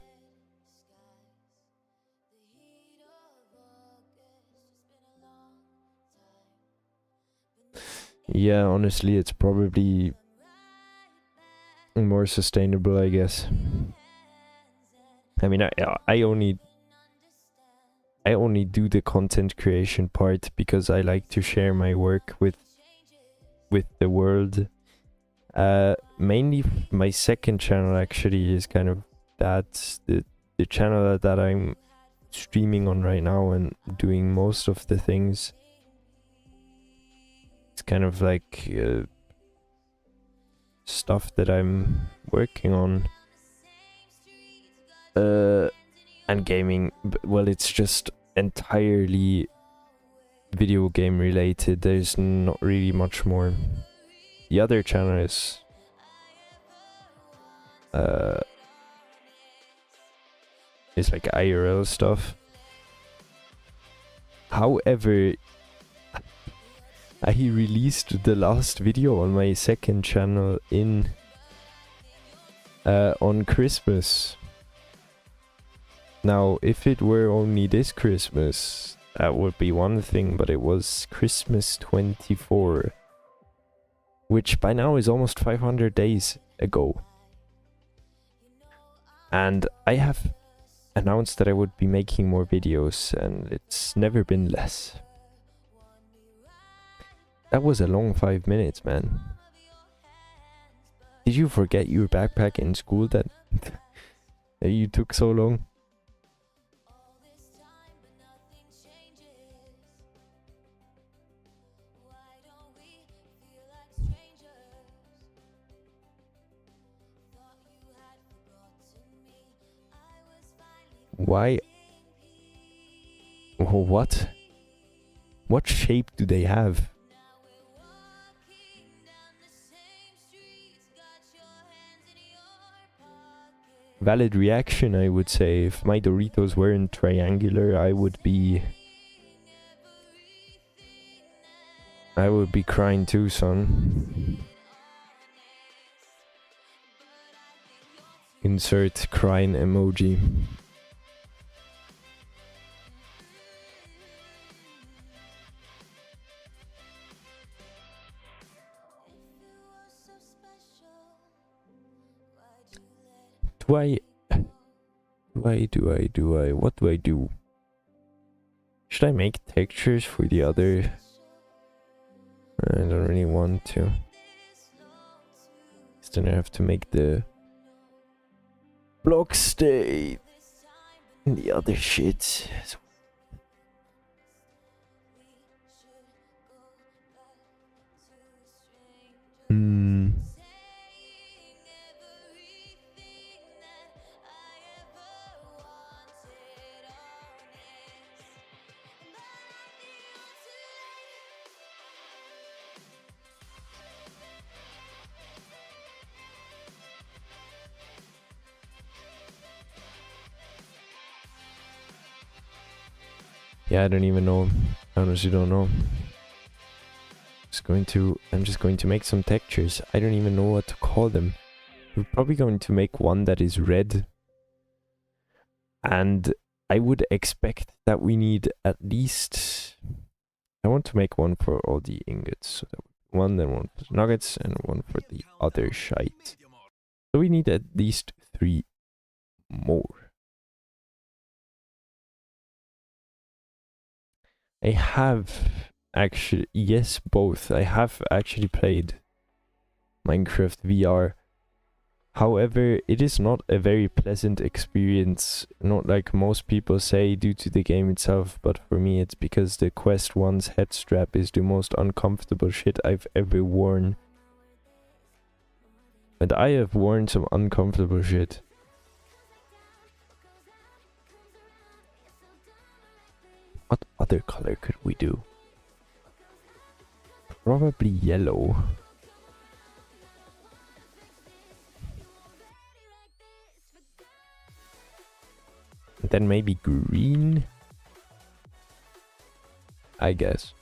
Yeah, honestly, it's probably more sustainable, I guess. I mean, I only do the content creation part because I like to share my work with the world. Mainly my second channel actually is kind of that's the channel that I'm streaming on right now and doing most of the things. It's kind of like stuff that I'm working on. And gaming, well, it's just entirely video game related. There's not really much more. The other channel is like IRL stuff. However, I released the last video on my second channel on Christmas. Now, if it were only this Christmas, that would be one thing, but it was Christmas 24, which by now is almost 500 days ago. And I have announced that I would be making more videos, and it's never been less. That was a long 5 minutes, man. Did you forget your backpack in school that you took so long? Why? What? What shape do they have? Valid reaction, I would say. If my Doritos weren't triangular, I would be crying too, son. Insert crying emoji. What do I do? Should I make textures for the other? I don't really want to. Then I have to make the block state and the other shit. Yeah, I don't even know. I honestly don't know. I'm just going to make some textures. I don't even know what to call them. We're probably going to make one that is red. And I would expect that we need at least... I want to make one for all the ingots. So that one, then one for the nuggets, and one for the other shite. So we need at least 3 more. I have actually, yes, both. I have actually played Minecraft VR. However, it is not a very pleasant experience, not like most people say due to the game itself, but for me it's because the Quest 1's head strap is the most uncomfortable shit I've ever worn. And I have worn some uncomfortable shit. What other color could we do? Probably yellow. then maybe green, I guess.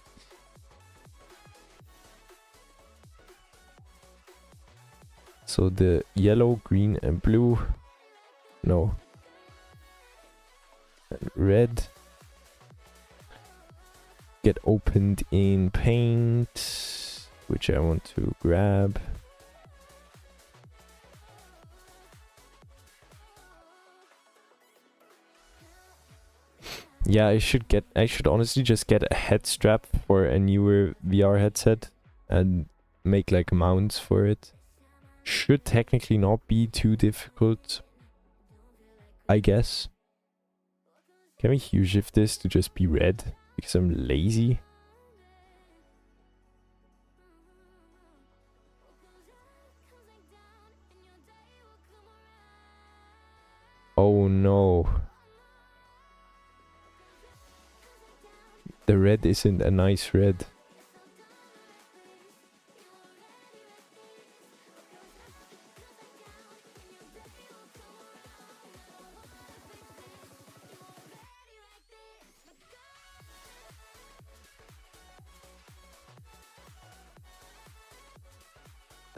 So the yellow, green and blue, no, and red get opened in paint, which I want to grab. Yeah, I should honestly just get a head strap for a newer VR headset and make like mounts for it. Should technically not be too difficult, I guess. Can we hue shift this to just be red because I'm lazy? Oh no. The red isn't a nice red.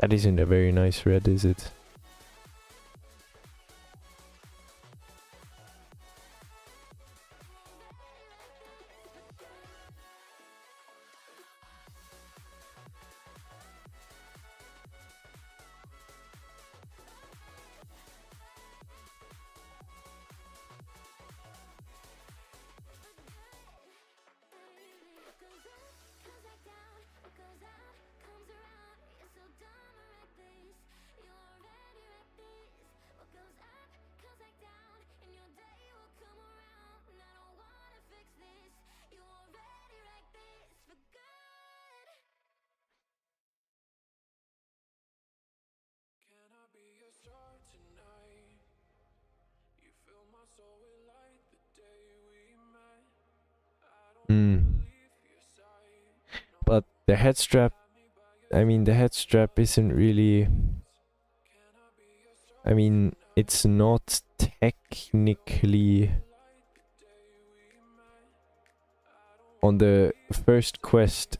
That isn't a very nice red, is it? But the head strap, I mean, the head strap isn't really, I mean, it's not technically on the first quest.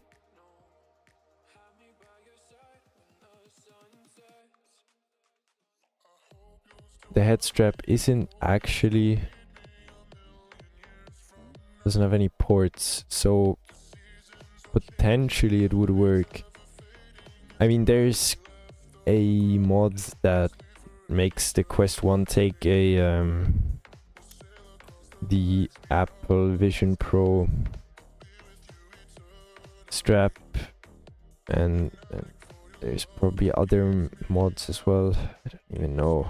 The head strap isn't actually, doesn't have any ports, so potentially it would work. I mean, there's a mod that makes the Quest 1 take a the Apple Vision Pro strap, and there's probably other mods as well. I don't even know.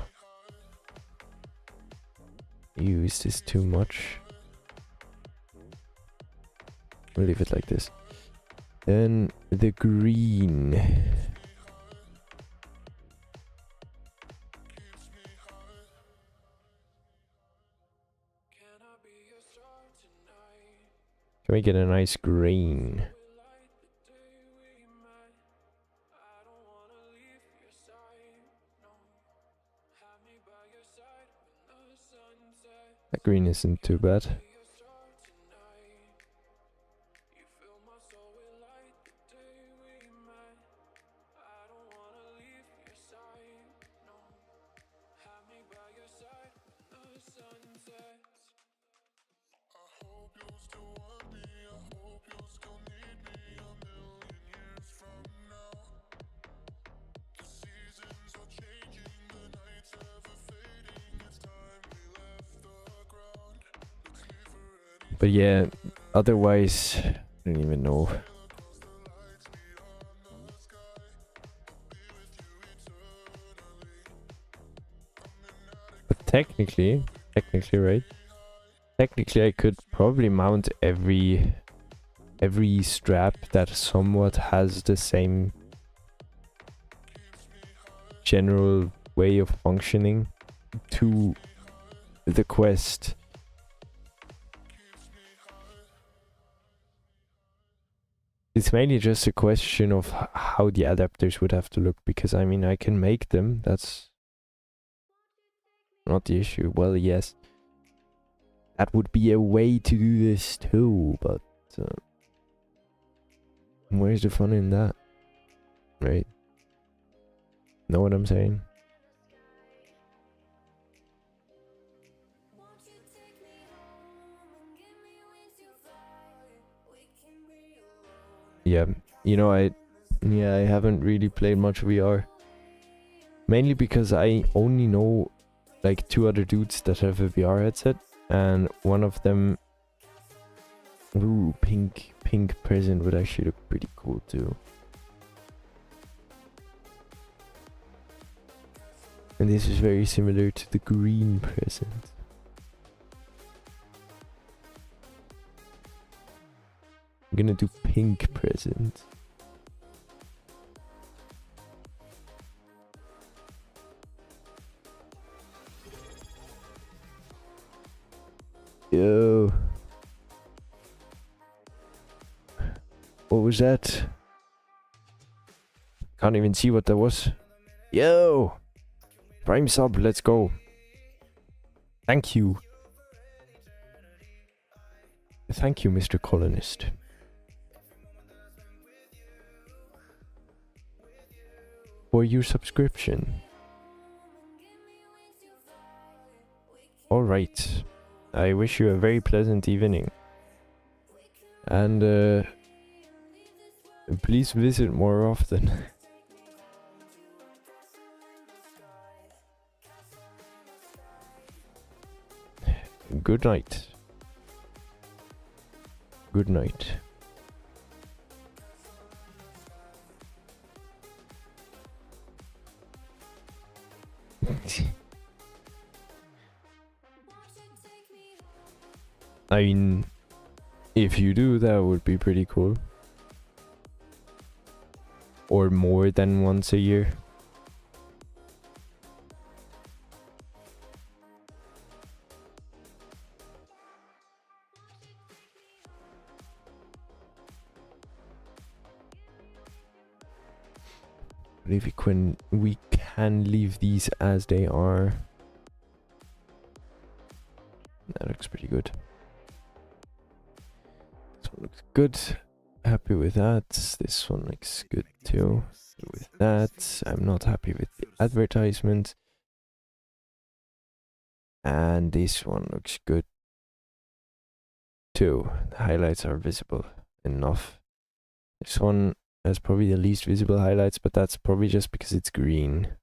Use this too much. We'll leave it like this. Then the green. Can we get a nice green? That green isn't too bad. But yeah, otherwise, I don't even know. But technically, right? Technically, I could probably mount every strap that somewhat has the same general way of functioning to the Quest. It's mainly just a question of how the adapters would have to look, because I mean, I can make them, that's not the issue. Well, yes. That would be a way to do this too, but where's the fun in that? Right? Know what I'm saying? Yeah, you know, I haven't really played much VR. Mainly because I only know like 2 other dudes that have a VR headset, and one of them, ooh, pink present would actually look pretty cool too. And this is very similar to the green present. I'm gonna do pink present. Yo. What was that? Can't even see what that was. Yo! Prime sub, let's go. Thank you. Thank you, Mr. Colonist. For your subscription. Alright. I wish you a very pleasant evening. And please visit more often. Good night. Good night. I mean, if you do, that would be pretty cool. Or more than once a year. But if we can leave these as they are. That looks pretty good. This one looks good. Happy with that. This one looks good too. With that, I'm not happy with the advertisement. And this one looks good too. The highlights are visible enough. This one has probably the least visible highlights, but that's probably just because it's green.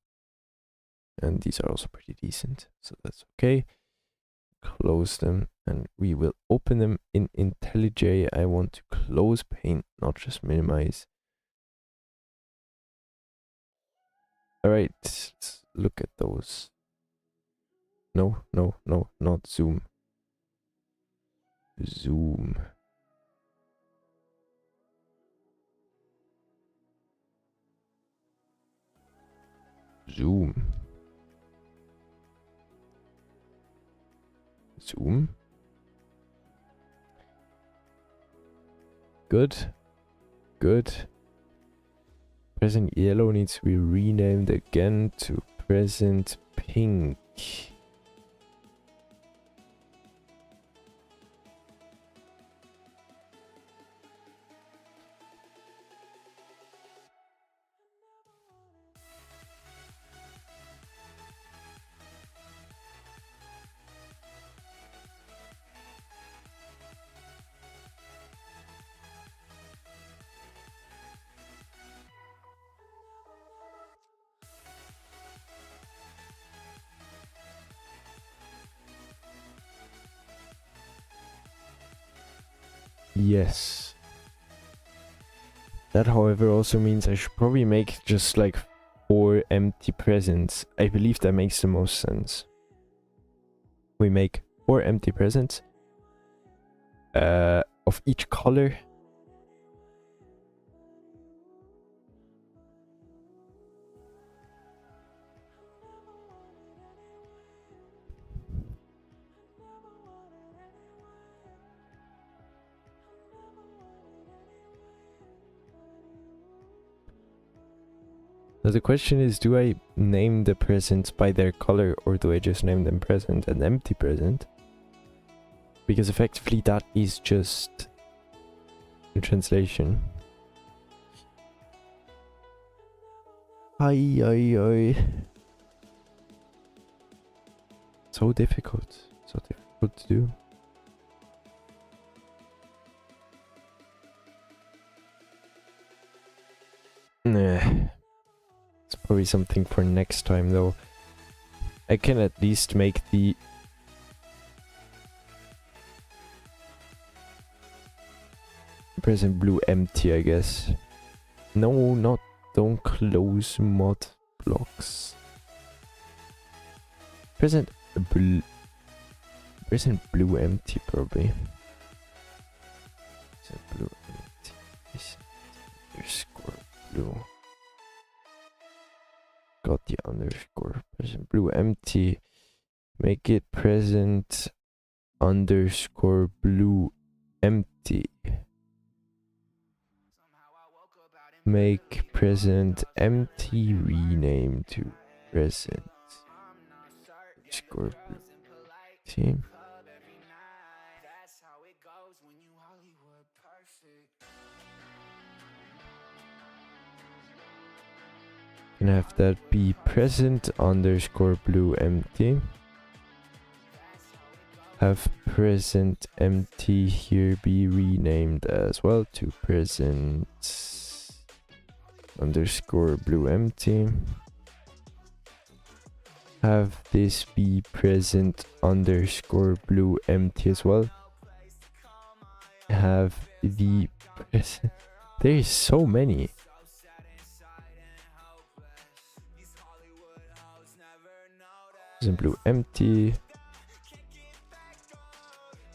And these are also pretty decent, so that's okay. Close them, and we will open them in IntelliJ. I want to close Paint, not just minimize. Alright, let's look at those. No, not zoom. Zoom. Zoom. Zoom. Good. Good. Present yellow needs to be renamed again to present pink. Yes. That, however, also means I should probably make just like 4 empty presents. I believe that makes the most sense. We make 4 empty presents of each color. Now the question is, do I name the presents by their color, or do I just name them present and empty present? Because effectively that is just the translation. Ay, ay, ay. So difficult. So difficult to do. Nah. It's probably something for next time though. I can at least make the present blue empty, I guess. No, not don't close mod blocks. Present blue empty probably. Present blue empty. Underscore blue. Got the underscore. Present blue empty. Make it present underscore blue empty. Make present empty rename to present underscore blue empty. And have that be present underscore blue empty. Have present empty here be renamed as well to present underscore blue empty. Have this be present underscore blue empty as well. Have the present. There is so many. Present blue empty.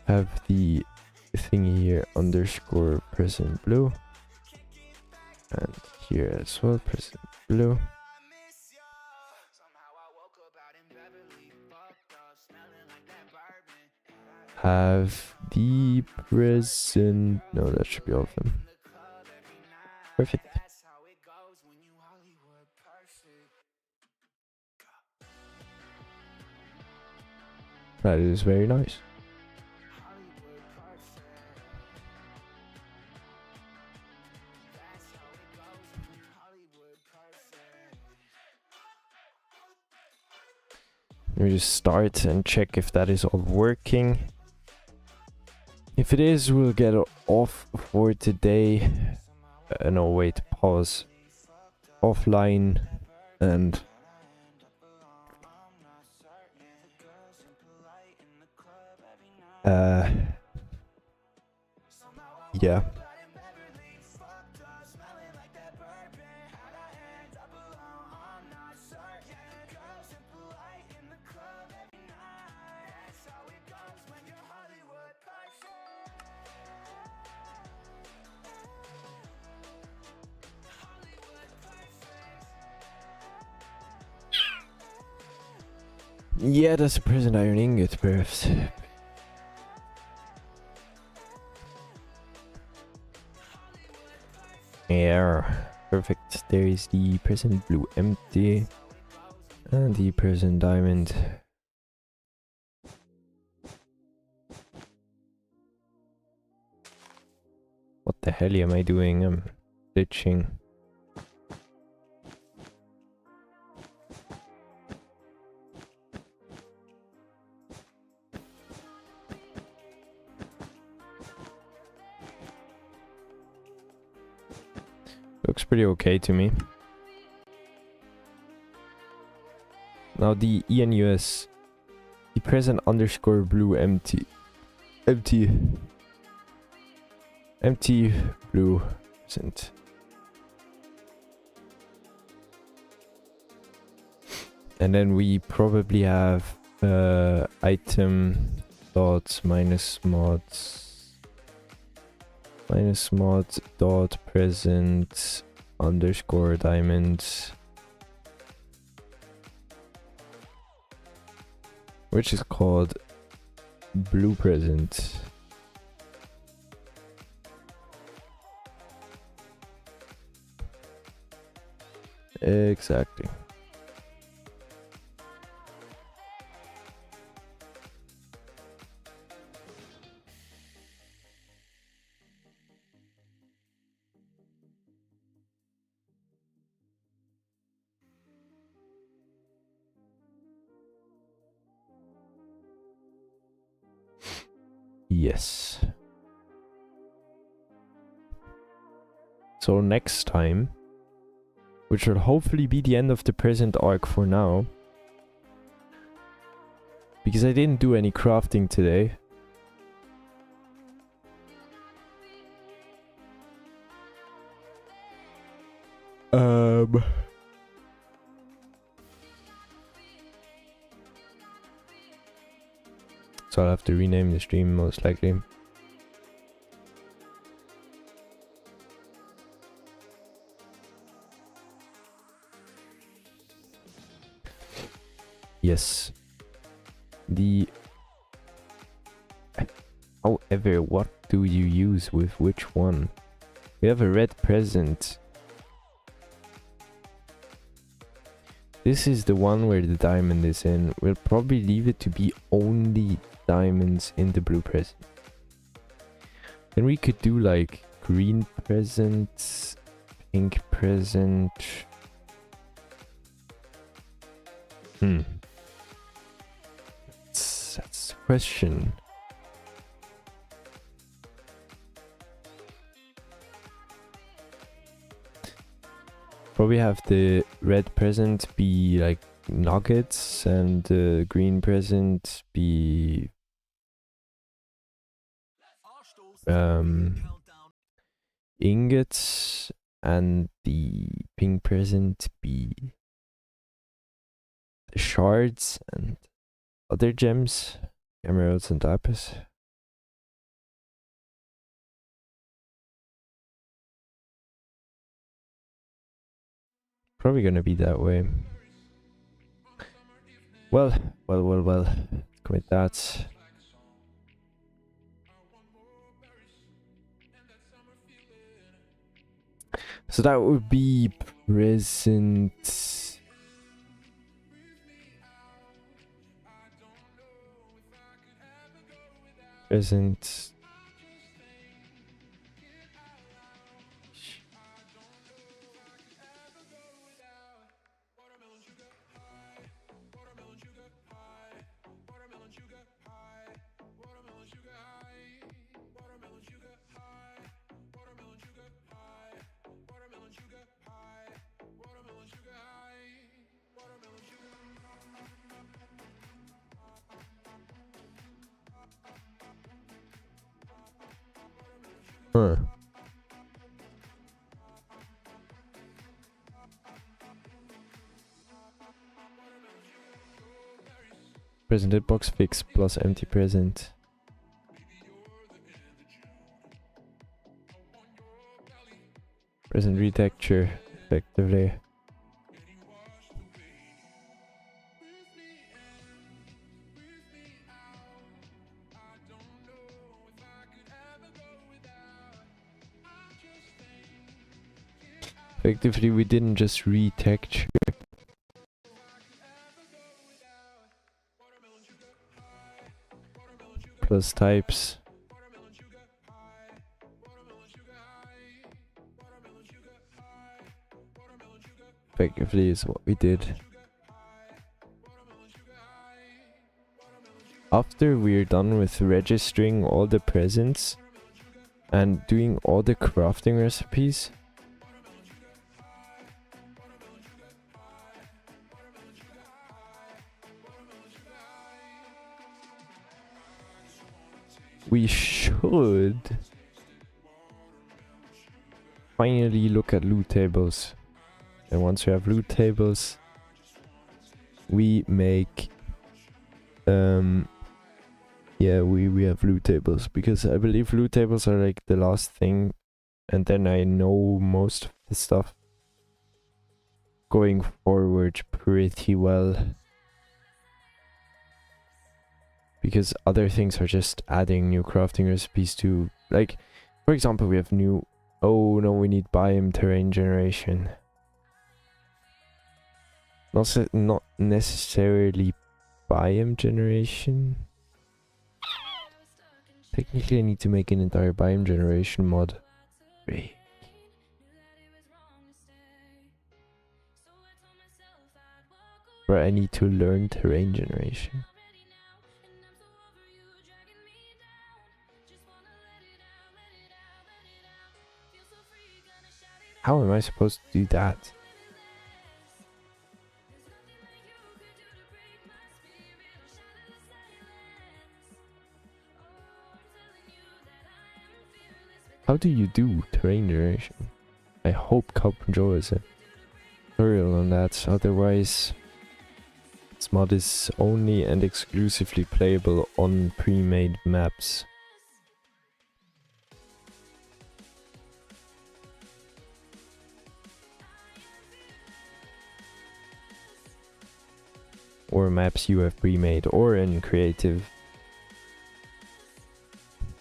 Have the thingy here underscore present blue. And here as well, present blue. Have the present. No, that should be all of them. Perfect. That is very nice. Let me just start and check if that is all working. If it is, we'll get off for today. No, wait, pause. Offline and yeah. Yeah, that's a present iron ingot, perhaps. Yeah, perfect. There is the present blue empty and the present diamond. What the hell am I doing? I'm glitching. Looks pretty okay to me. Now the ENUS, the present underscore blue empty blue present. And then we probably have item dot minus mod dot present underscore diamond, which is called blue present. Exactly. Yes. So next time, which will hopefully be the end of the present arc for now, because I didn't do any crafting today. So I'll have to rename the stream most likely. Yes. However, what do you use with which one? We have a red present. This is the one where the diamond is in. We'll probably leave it to be only diamonds in the blue present. Then we could do like green present, pink present. That's the question. Probably have the red present be like nuggets and the green present be ingots and the pink present be the shards and other gems, emeralds and lapis. Probably gonna be that way. Well. Let's commit that. So that would be present. Present. Huh. Present hitbox fix plus empty present. Present retexture, effectively. Effectively, we didn't just retexture. Plus types. Effectively is what we did. After we're done with registering all the presents and doing all the crafting recipes, we should finally look at loot tables. And once we have loot tables, we make yeah, we have loot tables, because I believe loot tables are like the last thing, and then I know most of the stuff going forward pretty well, because other things are just adding new crafting recipes to, like, for example, we have new, oh no, we need biome terrain generation. Not necessarily biome generation. Technically I need to make an entire biome generation mod. Where I need to learn terrain generation. How am I supposed to do that? How do you do terrain generation? I hope Carpenter is a tutorial on that, otherwise this mod is only and exclusively playable on pre-made maps. Or maps you have pre-made, or in creative.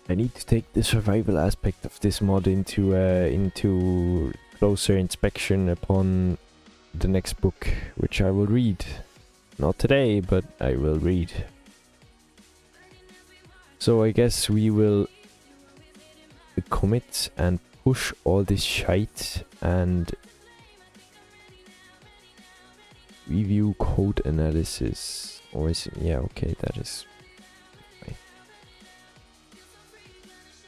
I need to take the survival aspect of this mod into closer inspection upon the next book, which I will read. Not today, but I will read. So I guess we will commit and push all this shite and review code analysis. Or is it? Yeah, okay, that is fine.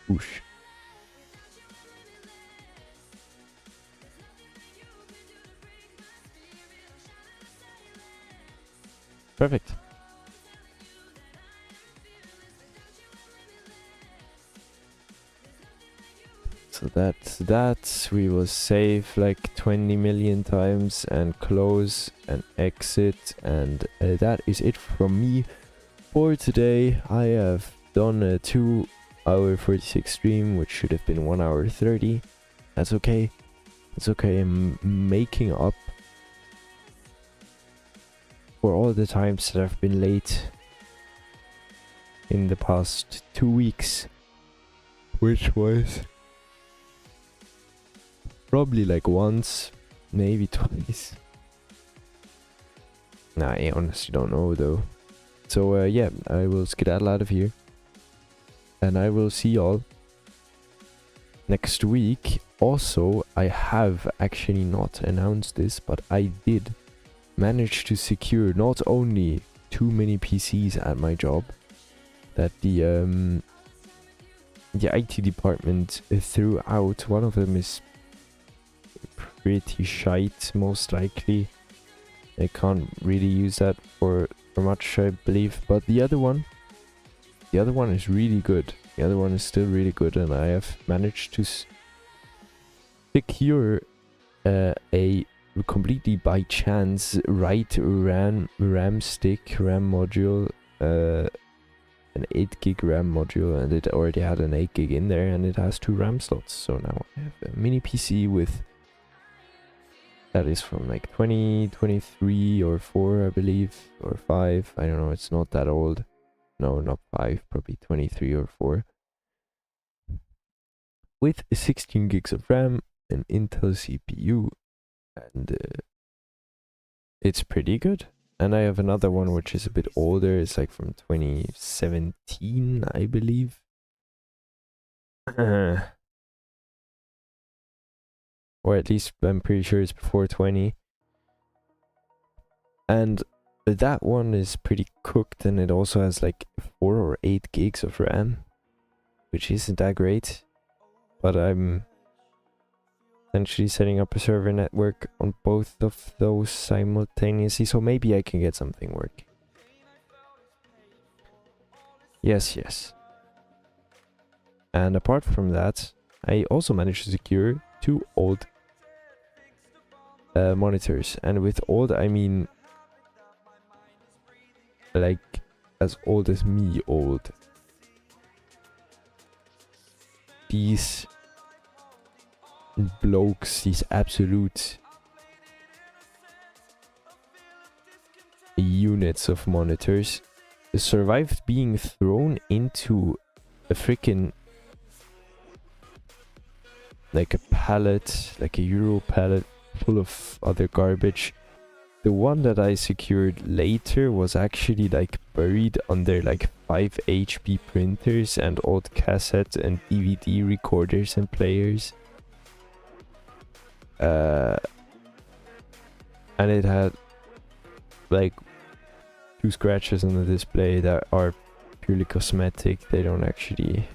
Whoosh. Perfect. So that's that. We will save like 20 million times and close and exit, and that is it from me for today. I have done a 2-hour 46 stream, which should have been 1 hour 30. That's okay. It's okay. I'm making up for all the times that I've been late in the past 2 weeks, which was probably like once, maybe twice. Nah, I honestly don't know though. So yeah, I will skedaddle out of here, and I will see y'all next week. Also, I have actually not announced this, but I did manage to secure not only too many PCs at my job, that the IT department threw out. One of them is pretty shite, most likely. I can't really use that for much, I believe. But the other one is really good. The other one is still really good, and I have managed to secure a completely by chance right RAM module, an 8 gig RAM module, and it already had an 8 gig in there, and it has 2 RAM slots. So now I have a mini PC with, that is from like 2023 or 4, I believe, or 5. I don't know, it's not that old. No, not 5, probably 23 or 4. With 16 gigs of RAM, an Intel CPU, and it's pretty good. And I have another one which is a bit older. It's like from 2017, I believe. Or at least I'm pretty sure it's before 20. And that one is pretty cooked, and it also has like 4 or 8 gigs of RAM, which isn't that great. But I'm essentially setting up a server network on both of those simultaneously, so maybe I can get something working. Yes. And apart from that, I also managed to secure 2 old monitors. And with old, I mean like as old as me old. These blokes, these absolute units of monitors, survived being thrown into a freaking like a pallet, like a Euro pallet full of other garbage. The one that I secured later was actually like buried under like 5 HP printers and old cassette and DVD recorders and players. And it had like 2 scratches on the display that are purely cosmetic. They don't actually,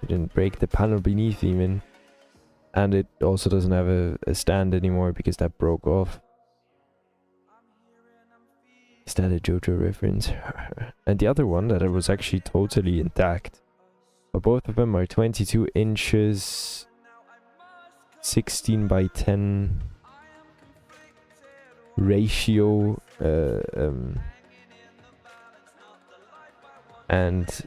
they didn't break the panel beneath even. And it also doesn't have a stand anymore because that broke off. Is that a JoJo reference? And the other one that was actually totally intact. But both of them are 22 inches, 16 by 10 ratio, and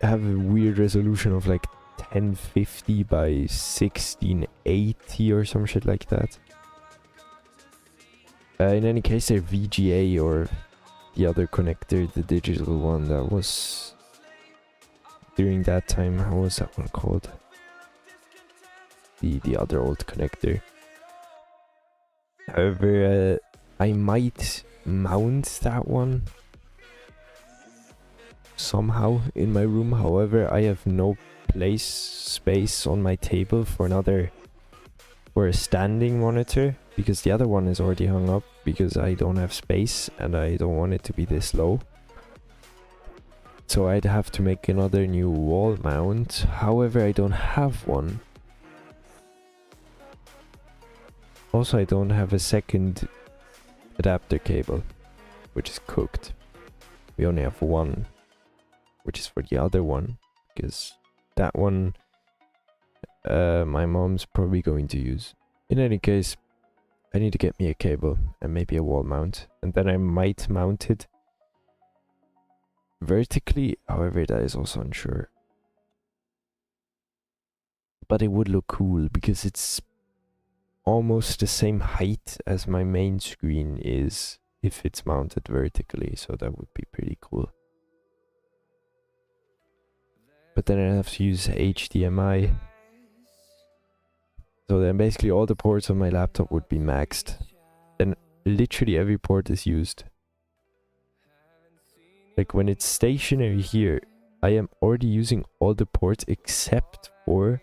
have a weird resolution of like 1050 by 1680 or some shit like that. In any case, they're VGA, or the other connector, the digital one that was during that time. How was that one called? The other old connector. However, I might mount that one somehow in my room. However, I have no space on my table for a standing monitor, because the other one is already hung up, because I don't have space and I don't want it to be this low. So I'd have to make another new wall mount. However, I don't have one. Also, I don't have a second adapter cable, which is cooked. We only have one, which is for the other one, because that one my mom's probably going to use. In any case, I need to get me a cable and maybe a wall mount, and then I might mount it vertically. However, that is also unsure. But it would look cool because it's almost the same height as my main screen is if it's mounted vertically, so that would be pretty cool. But then I have to use HDMI. So then basically all the ports on my laptop would be maxed. Then literally every port is used. Like when it's stationary here, I am already using all the ports except for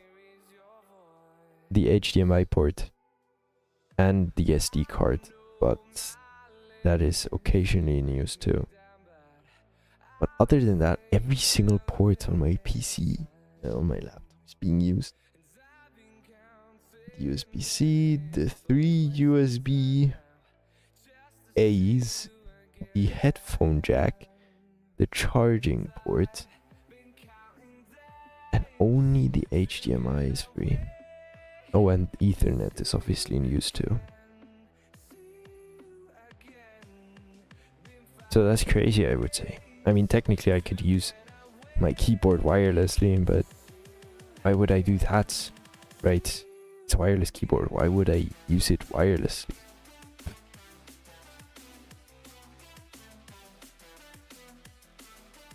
the HDMI port and the SD card, but that is occasionally in use too. But other than that, every single port on my PC, on my laptop, is being used. The USB-C, the 3 USB A's, the headphone jack, the charging port, and only the HDMI is free. Oh, and Ethernet is obviously in use too. So that's crazy, I would say. I mean, technically I could use my keyboard wirelessly, but why would I do that? Right? It's a wireless keyboard. Why would I use it wirelessly?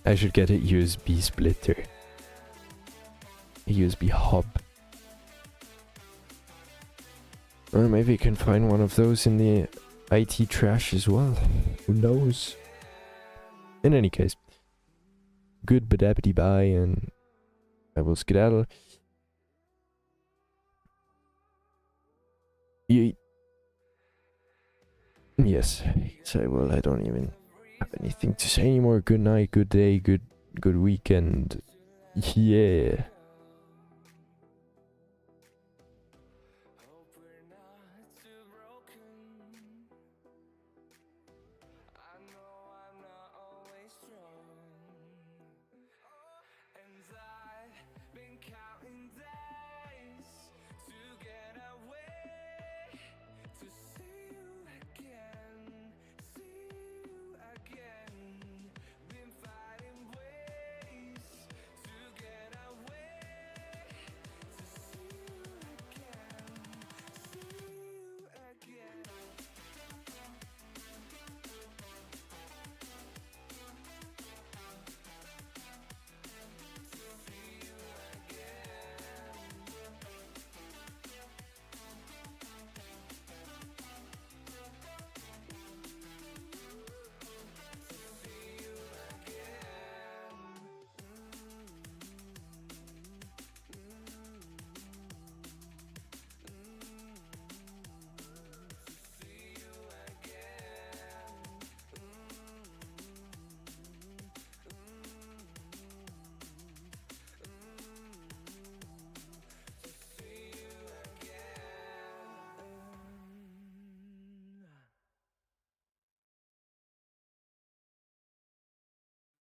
I should get a USB splitter. A USB hub. Or maybe I can find one of those in the IT trash as well. Who knows? In any case, good badabity bye, and I will skedaddle. Yes, I will. I don't even have anything to say anymore. Good night, good day, good weekend. Yeah.